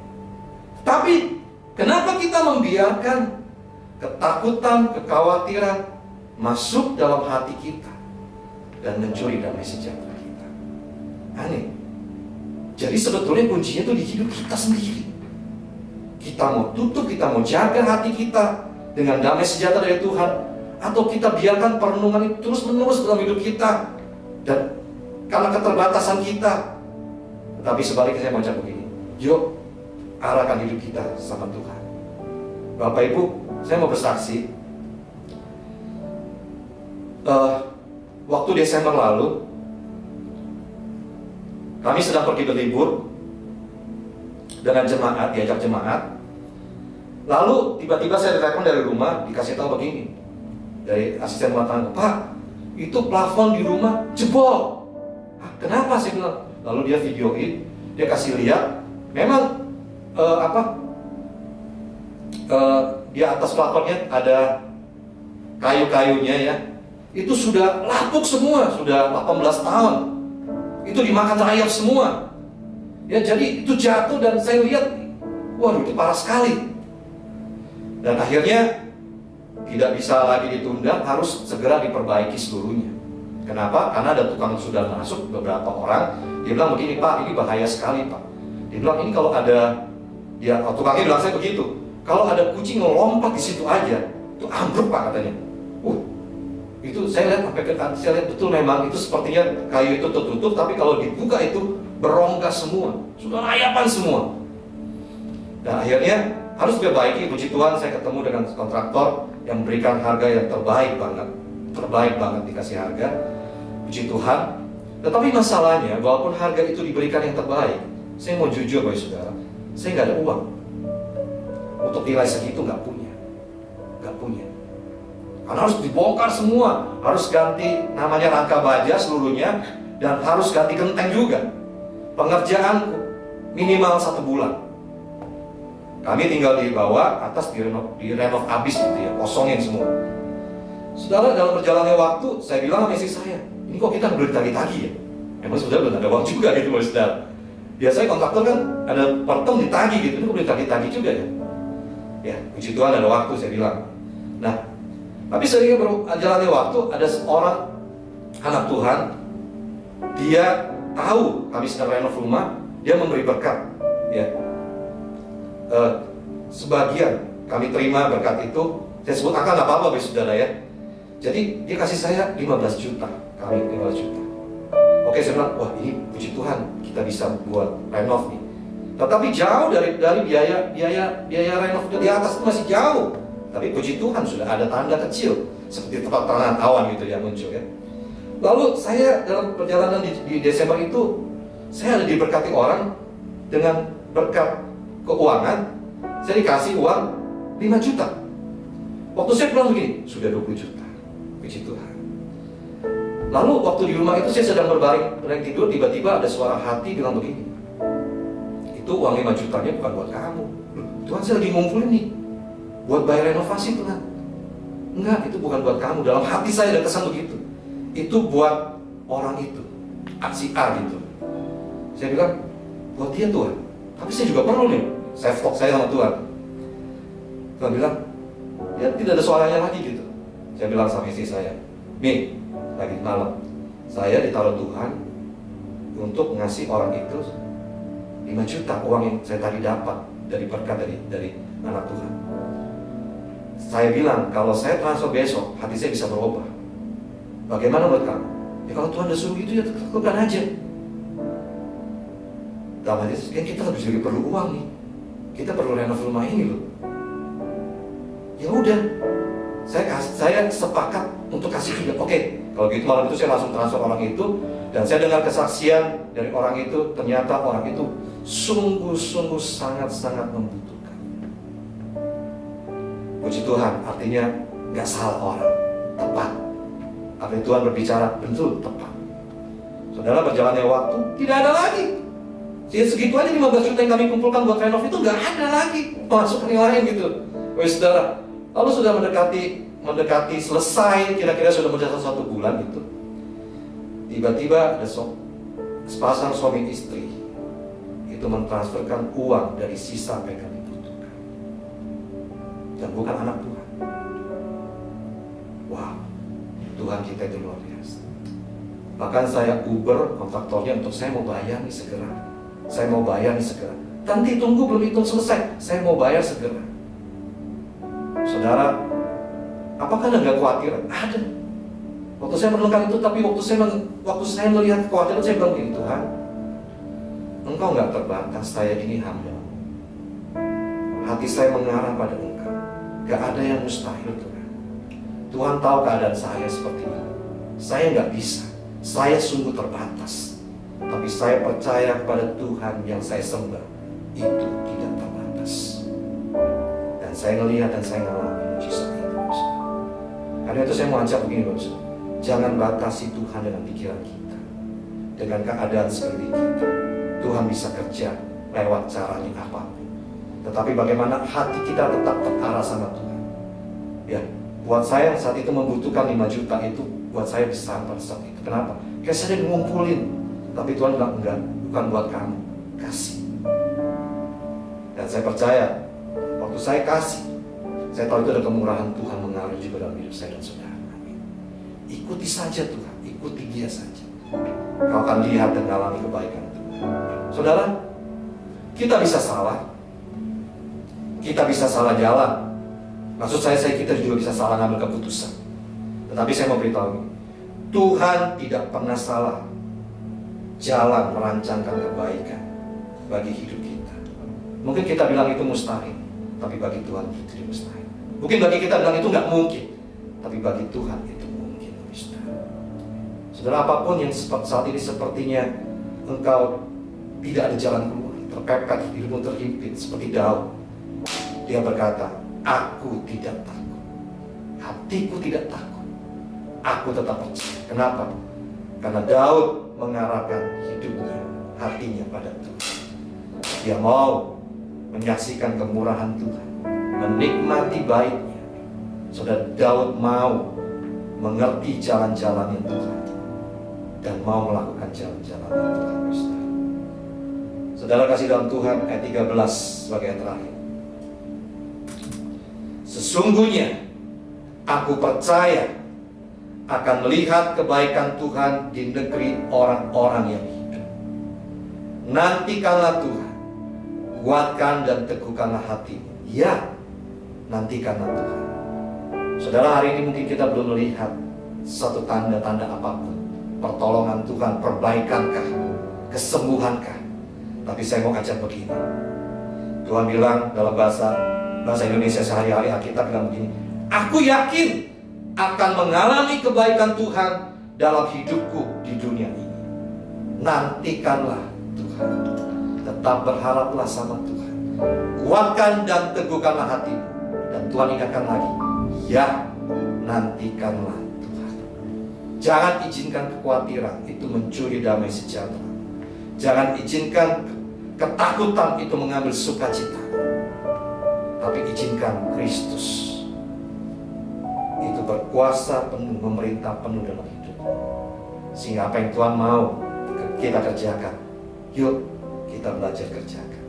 Tapi kenapa kita membiarkan ketakutan, kekhawatiran masuk dalam hati kita dan mencuri damai sejahtera kita? Aneh. Jadi sebetulnya kuncinya itu di hidup kita sendiri. Kita mau tutup, kita mau jaga hati kita dengan damai sejahtera dari Tuhan, atau kita biarkan perenungan itu terus-menerus dalam hidup kita dan karena keterbatasan kita. Tetapi sebaliknya saya mau ajak begini, yuk arahkan hidup kita sama Tuhan. Bapak Ibu, saya mau bersaksi, waktu Desember lalu kami sedang pergi berlibur dengan jemaat, diajak jemaat. Lalu tiba-tiba saya ditelepon dari rumah, dikasih tahu begini dari asisten rumah tangga, Pak, itu plafon di rumah jebol. Kenapa sih? Lalu dia videoin, dia kasih lihat, memang di atas plafonnya ada kayu-kayunya ya, itu sudah lapuk semua, sudah 18 tahun. Itu dimakan rayap semua. Ya, jadi itu jatuh dan saya lihat, waduh itu parah sekali. Dan akhirnya tidak bisa lagi ditunda, harus segera diperbaiki seluruhnya. Kenapa? Karena ada tukang sudah masuk, beberapa orang, dia bilang begini, Pak, ini bahaya sekali Pak. Dia bilang ini kalau ada, tukangnya bilang saya begitu, kalau ada kucing lompat di situ aja, itu ambruk Pak katanya. Itu saya lihat saya lihat betul memang itu sepertinya kayu itu tertutup, tapi kalau dibuka itu berongga semua, sudah rayapan semua. Dan akhirnya harus diperbaiki. Puji Tuhan saya ketemu dengan kontraktor yang memberikan harga yang terbaik banget dikasih harga. Puji Tuhan. Tetapi masalahnya, walaupun harga itu diberikan yang terbaik, saya mau jujur Bapak Saudara, saya nggak ada uang untuk nilai segitu, nggak punya. Karena harus dibongkar semua, harus ganti namanya rangka baja seluruhnya, dan harus ganti genteng juga. Pengerjaanku minimal 1 bulan. Kami tinggal di bawah, atas direnov abis gitu ya, kosongin semua. Saudara, dalam berjalannya waktu, saya bilang sama istri saya, ini kok kita belum ditagih-tagih ya? Emang sebenarnya belum ada uang juga gitu, Saudara. Biasanya kontraktor kan ada per term ditagih gitu, ini kok belum ditagih-tagih juga ya? Ya, puji Tuhan ada waktu, saya bilang. Nah, tapi sering berjalannya waktu, ada seorang anak Tuhan, dia tahu kami sedang renov rumah, dia memberi berkat, ya. Sebagian kami terima berkat itu, saya sebut angka nggak apa-apa, Saudara ya. Jadi dia kasih saya 15 juta, kami 15 juta. Oke, saya bilang, wah ini puji Tuhan, kita bisa buat renov nih. Tetapi jauh dari biaya renov itu di atas itu masih jauh. Tapi puji Tuhan sudah ada tanda kecil seperti tangan awan gitu yang muncul ya. Lalu saya dalam perjalanan di Desember itu, saya ada diberkati orang dengan berkat keuangan. Saya dikasih uang 5 juta. Waktu saya pulang begini, sudah 20 juta. Puji Tuhan. Lalu waktu di rumah itu saya sedang berbaring tidur, tiba-tiba ada suara hati bilang begini, itu uang 5 jutanya bukan buat kamu. Tuhan, saya lagi ngumpulin nih buat bayar renovasi Tuhan. Enggak, itu bukan buat kamu. Dalam hati saya ada kesan begitu. Itu buat orang itu, si A gitu. Saya bilang, buat dia Tuhan. Tapi saya juga perlu nih, saya stok saya sama Tuhan. Tuhan bilang, ya tidak ada suaranya lagi gitu. Saya bilang sama istri saya, Mi, lagi malam, saya ditaruh Tuhan untuk ngasih orang itu 5 juta uang yang saya tadi dapat dari berkat dari anak Tuhan. Saya bilang, kalau saya transfer besok, hati saya bisa berubah. Bagaimana buat kamu? Ya kalau Tuhan udah suruh gitu, ya lakukan aja. Dalam hati saya, kita lebih juga perlu uang nih. Kita perlu renov rumah ini loh. Ya udah, saya sepakat untuk kasih juga. Oke, kalau gitu malam itu saya langsung transfer orang itu, dan saya dengar kesaksian dari orang itu. Ternyata orang itu sungguh-sungguh sangat-sangat membutuhkan. Puji Tuhan, artinya nggak salah orang, tepat. Artinya Tuhan berbicara betul tepat. Saudara, berjalannya waktu tidak ada lagi. Segitu aja 15 juta yang kami kumpulkan buat renov itu nggak ada lagi masuk penilaian gitu. Saudara, lalu sudah mendekati selesai, kira-kira sudah mencatat 1 bulan gitu. Tiba-tiba ada sepasang suami istri itu mentransferkan uang dari sisa mereka dibutuhkan, dan bukan anak Tuhan. Wow, Tuhan kita itu luar biasa. Bahkan saya Uber kontraktornya untuk saya mau bayar nih segera. Saya mau bayar nih segera. Nanti tunggu, belum hitung selesai. Saya mau bayar segera. Saudara, apakah Anda nggak khawatir? Ada. Waktu saya merenungkan itu, tapi waktu saya melihat kekhawatiran, saya bilang begini, Tuhan, Engkau nggak terbatas, saya ini hamba. Hati saya mengarah pada Engkau. Gak ada yang mustahil, Tuhan. Tuhan tahu keadaan saya seperti ini. Saya nggak bisa. Saya sungguh terbatas. Tapi saya percaya kepada Tuhan yang saya sembah. Itu tidak terbatas. Dan saya melihat dan saya mengalami mujizat itu. Karena itu saya mau ajak begini, Bapak. Jangan batasi Tuhan dengan pikiran kita, dengan keadaan sekeliling kita. Tuhan bisa kerja lewat caranya apapun. Tetapi bagaimana hati kita tetap terarah sama Tuhan. Ya, buat saya saat itu membutuhkan 5 juta itu, buat saya besar pada saat itu. Kenapa? Kayak saya ngumpulin. Tapi Tuhan bilang, enggak, bukan buat kamu, kasih. Dan saya percaya, waktu saya kasih, saya tahu itu ada kemurahan Tuhan mengalir juga dalam hidup saya dan saudara. Amin. Ikuti saja Tuhan, ikuti Dia saja. Kau akan lihat dan mengalami kebaikan Tuhan. Saudara, kita bisa salah. Kita bisa salah jalan. Maksud saya kita juga bisa salah ngambil keputusan. Tetapi saya mau beritahu, Tuhan tidak pernah salah jalan merancangkan kebaikan bagi hidup kita. Mungkin kita bilang itu mustahil, tapi bagi Tuhan itu tidak mustahil. Mungkin bagi kita bilang itu nggak mungkin, tapi bagi Tuhan itu mungkin, saudara. Saudara, apapun yang saat ini sepertinya engkau tidak ada jalan keluar, terpepet, hidupmu terhimpit seperti Daud. Dia berkata, aku tidak takut, hatiku tidak takut, aku tetap percaya. Kenapa? Karena Daud mengarahkan hidupnya, hatinya pada Tuhan. Dia mau menyaksikan kemurahan Tuhan, menikmati baiknya. Saudara, Daud mau mengerti jalan-jalannya Tuhan dan mau melakukan jalan-jalan Tuhan. Saudara kasih dalam Tuhan, ayat 13 sebagai ayat terakhir. Sesungguhnya aku percaya akan melihat kebaikan Tuhan di negeri orang-orang yang hidup. Nantikanlah Tuhan, kuatkan dan teguhkanlah hatimu. Ya, nantikanlah Tuhan. Saudara, hari ini mungkin kita belum melihat satu tanda-tanda apapun. Pertolongan Tuhan, perbaikan-kah, kesembuhan-kah. Tapi saya mau ajak begini. Tuhan bilang dalam bahasa Indonesia sehari-hari, Alkitab bilang begini, aku yakin akan mengalami kebaikan Tuhan dalam hidupku di dunia ini. Nantikanlah Tuhan. Tetap berharaplah sama Tuhan. Kuatkan dan teguhkanlah hatimu. Dan Tuhan ingatkan lagi, ya, nantikanlah Tuhan. Jangan izinkan kekhawatiran itu mencuri damai sejahtera. Jangan izinkan ketakutan itu mengambil sukacita. Tapi izinkan Kristus itu berkuasa penuh, memerintah penuh dalam hidup. Sehingga apa yang Tuhan mau kita kerjakan, yuk kita belajar kerjakan.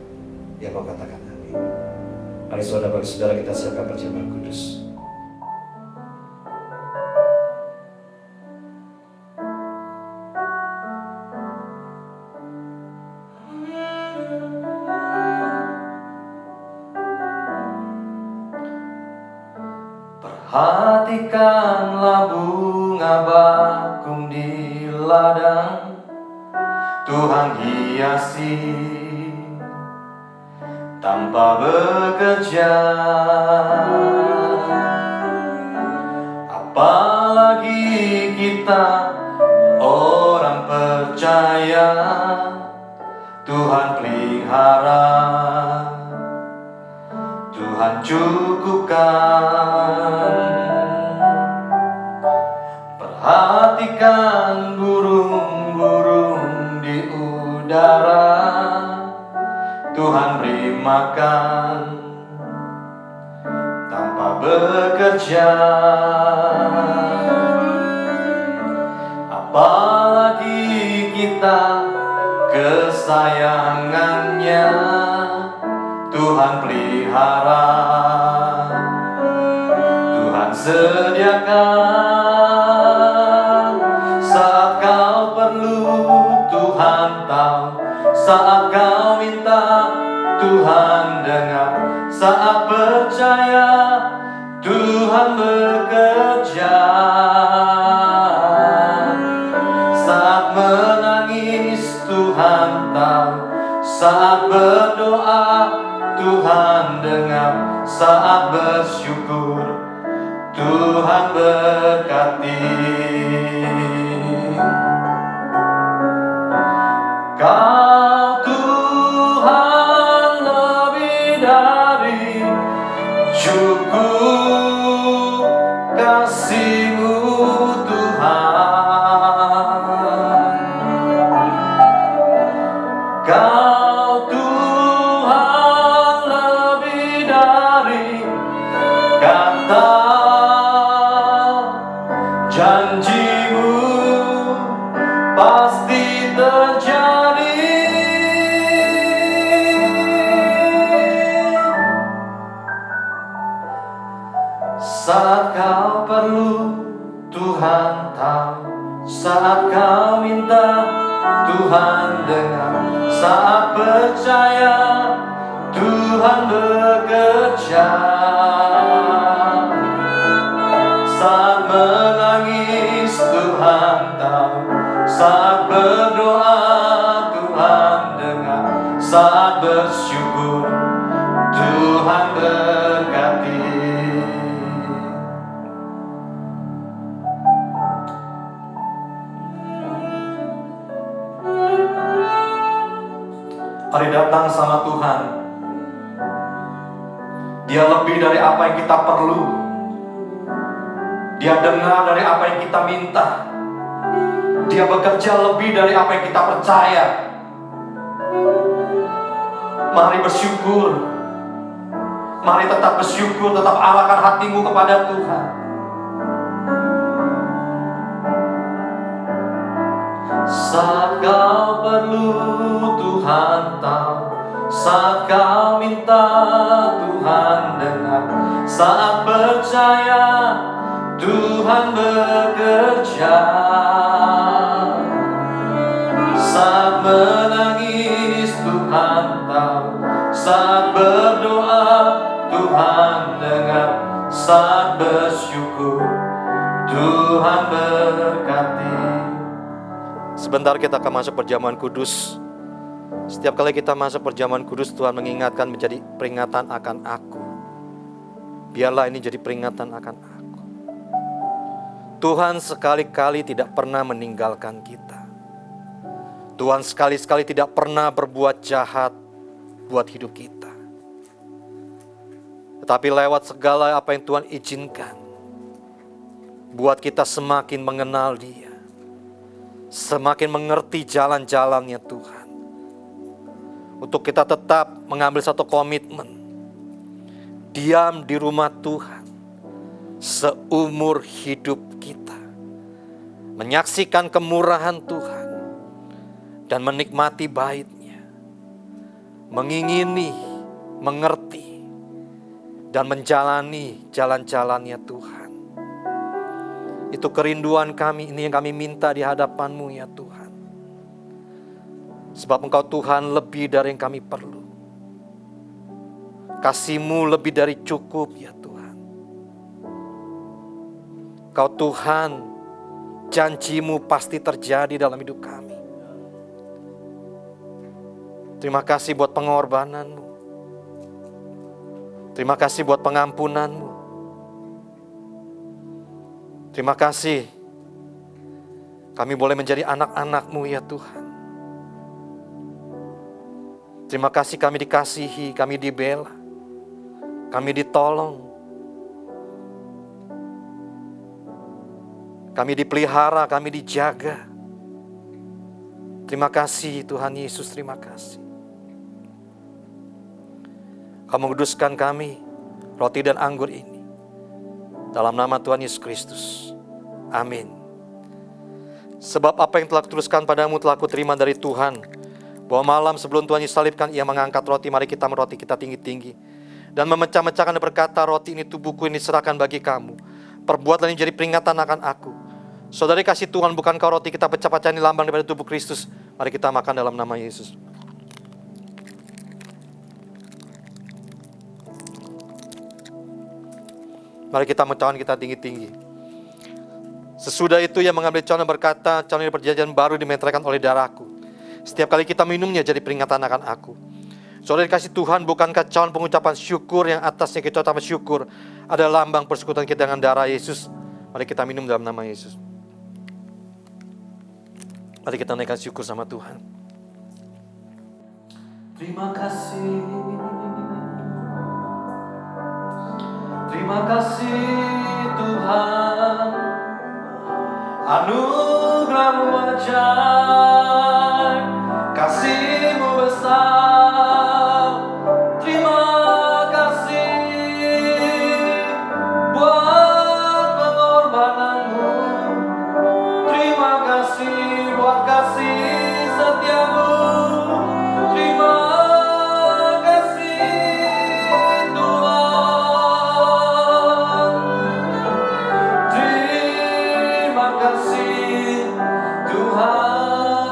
Dia mau katakan amin. Mari saudara, bagi saudara kita siapkan perjamuan kudus. Perhatikanlah bunga bakung di ladang, Tuhan hiasi tanpa bekerja. Apalagi kita orang percaya, Tuhan pelihara, Tuhan cukupkan. Perhatikan burung-burung di udara, Tuhan beri makan tanpa bekerja. Apalagi kita kesayangannya, Tuhan pelihara, Tuhan sediakan. Saat kau perlu, Tuhan tahu. Saat kau minta, Tuhan dengar. Saat percaya, Tuhan bekerja. Saat menangis, Tuhan tahu. Saat berdoa, Tuhan dengar. Saat bersyukur, Tuhan berkati. Kau Tuhan lebih dari cukup, kasih-Mu Tuhan. Kau Tuhan lebih dari kata janji-Mu pasti terjadi. Saat kau perlu, Tuhan tahu. Saat kau minta, Tuhan dengar. Saat percaya, Tuhan bekerja. Saat menangis, Tuhan tahu. Saat berdoa, Tuhan dengar. Saat bersyukur, Tuhan Tuhan berkati. Mari datang sama Tuhan. Dia lebih dari apa yang kita perlu. Dia dengar dari apa yang kita minta. Dia bekerja lebih dari apa yang kita percaya. Mari bersyukur. Mari tetap bersyukur, tetap arahkan hatimu kepada Tuhan. Saat kau perlu, Tuhan tahu. Saat kau minta, Tuhan dengar. Saat percaya, Tuhan bekerja. Saat menangis, Tuhan tahu. Saat berdoa, Tuhan dengar. Saat bersyukur, Tuhan berkati. Sebentar kita akan masuk perjamuan kudus. Setiap kali kita masuk perjamuan kudus, Tuhan mengingatkan menjadi peringatan akan aku. Biarlah ini jadi peringatan akan aku. Tuhan sekali-kali tidak pernah meninggalkan kita. Tuhan sekali-sekali tidak pernah berbuat jahat buat hidup kita. Tetapi lewat segala apa yang Tuhan izinkan, buat kita semakin mengenal Dia, semakin mengerti jalan-jalannya Tuhan. Untuk kita tetap mengambil satu komitmen, diam di rumah Tuhan seumur hidup kita, menyaksikan kemurahan Tuhan dan menikmati bait-Nya, mengingini, mengerti, dan menjalani jalan-jalannya Tuhan. Itu kerinduan kami, ini yang kami minta di hadapan-Mu ya Tuhan. Sebab Engkau Tuhan lebih dari yang kami perlu. Kasih-Mu lebih dari cukup ya Tuhan. Engkau Tuhan, janji-Mu pasti terjadi dalam hidup kami. Terima kasih buat pengorbanan-Mu. Terima kasih buat pengampunan-Mu. Terima kasih kami boleh menjadi anak-anak-Mu ya Tuhan. Terima kasih kami dikasihi, kami dibela, kami ditolong, kami dipelihara, kami dijaga. Terima kasih Tuhan Yesus, terima kasih. Kau menguduskan kami, roti dan anggur ini. Dalam nama Tuhan Yesus Kristus. Amin. Sebab apa yang telah kutuliskan padamu telah kuterima dari Tuhan. Bahwa malam sebelum Tuhan disalibkan, Ia mengangkat roti, mari kita meroti, kita tinggi-tinggi. Dan memecah-mecahkan dan berkata, roti ini tubuhku, ini diserahkan bagi kamu. Perbuatlah ini jadi peringatan akan aku. Saudari kasih Tuhan, bukankah roti kita pecah-pecah ini lambang daripada tubuh Kristus? Mari kita makan dalam nama Yesus. Mari kita mencahkan kita tinggi-tinggi. Sesudah itu Ia mengambil cawan dan berkata, cawan ini perjanjian baru dimeteraikan oleh darahku. Setiap kali kita minumnya jadi peringatan akan aku. Saudara dikasih Tuhan, bukankah cawan pengucapan syukur yang atasnya kita ucapkan syukur adalah lambang persekutuan kita dengan darah Yesus? Mari kita minum dalam nama Yesus. Mari kita naikkan syukur sama Tuhan. Terima kasih. Terima kasih Tuhan. Anugerah-Mu ajaib, kasih-Mu besar. Terima kasih buat pengorbanan-Mu. Terima kasih buat kasih setia-Mu. Terima kasih Tuhan. Terima kasih Tuhan.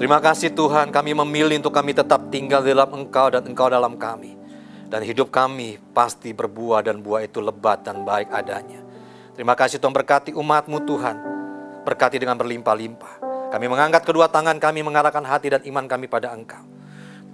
Terima kasih Tuhan, kami memilih untuk kami tetap tinggal di dalam Engkau dan Engkau dalam kami. Dan hidup kami pasti berbuah dan buah itu lebat dan baik adanya. Terima kasih Tuhan, berkati umat-Mu Tuhan. Berkati dengan berlimpah-limpah. Kami mengangkat kedua tangan kami, mengarahkan hati dan iman kami pada Engkau.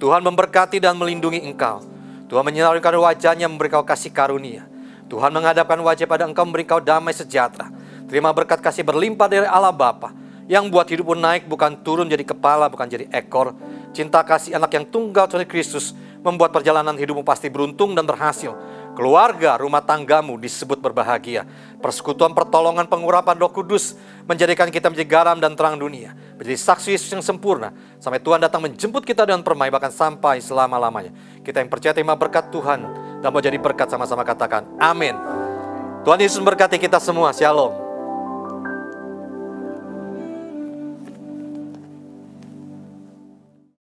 Tuhan memberkati dan melindungi Engkau. Tuhan menyinarkan wajah-Nya, memberi Kau kasih karunia. Tuhan menghadapkan wajah pada Engkau, memberi Kau damai sejahtera. Terima berkat kasih berlimpah dari Allah Bapa, yang buat hidupmu naik, bukan turun jadi kepala, bukan jadi ekor. Cinta kasih anak yang tunggal Tuhan Kristus membuat perjalanan hidupmu pasti beruntung dan berhasil. Keluarga, rumah tanggamu disebut berbahagia. Persekutuan, pertolongan, pengurapan Roh Kudus menjadikan kita menjadi garam dan terang dunia, menjadi saksi Yesus yang sempurna, sampai Tuhan datang menjemput kita dengan permai, bahkan sampai selama-lamanya. Kita yang percaya terima berkat Tuhan dan mau jadi berkat, sama-sama katakan amin. Tuhan Yesus memberkati kita semua. Shalom.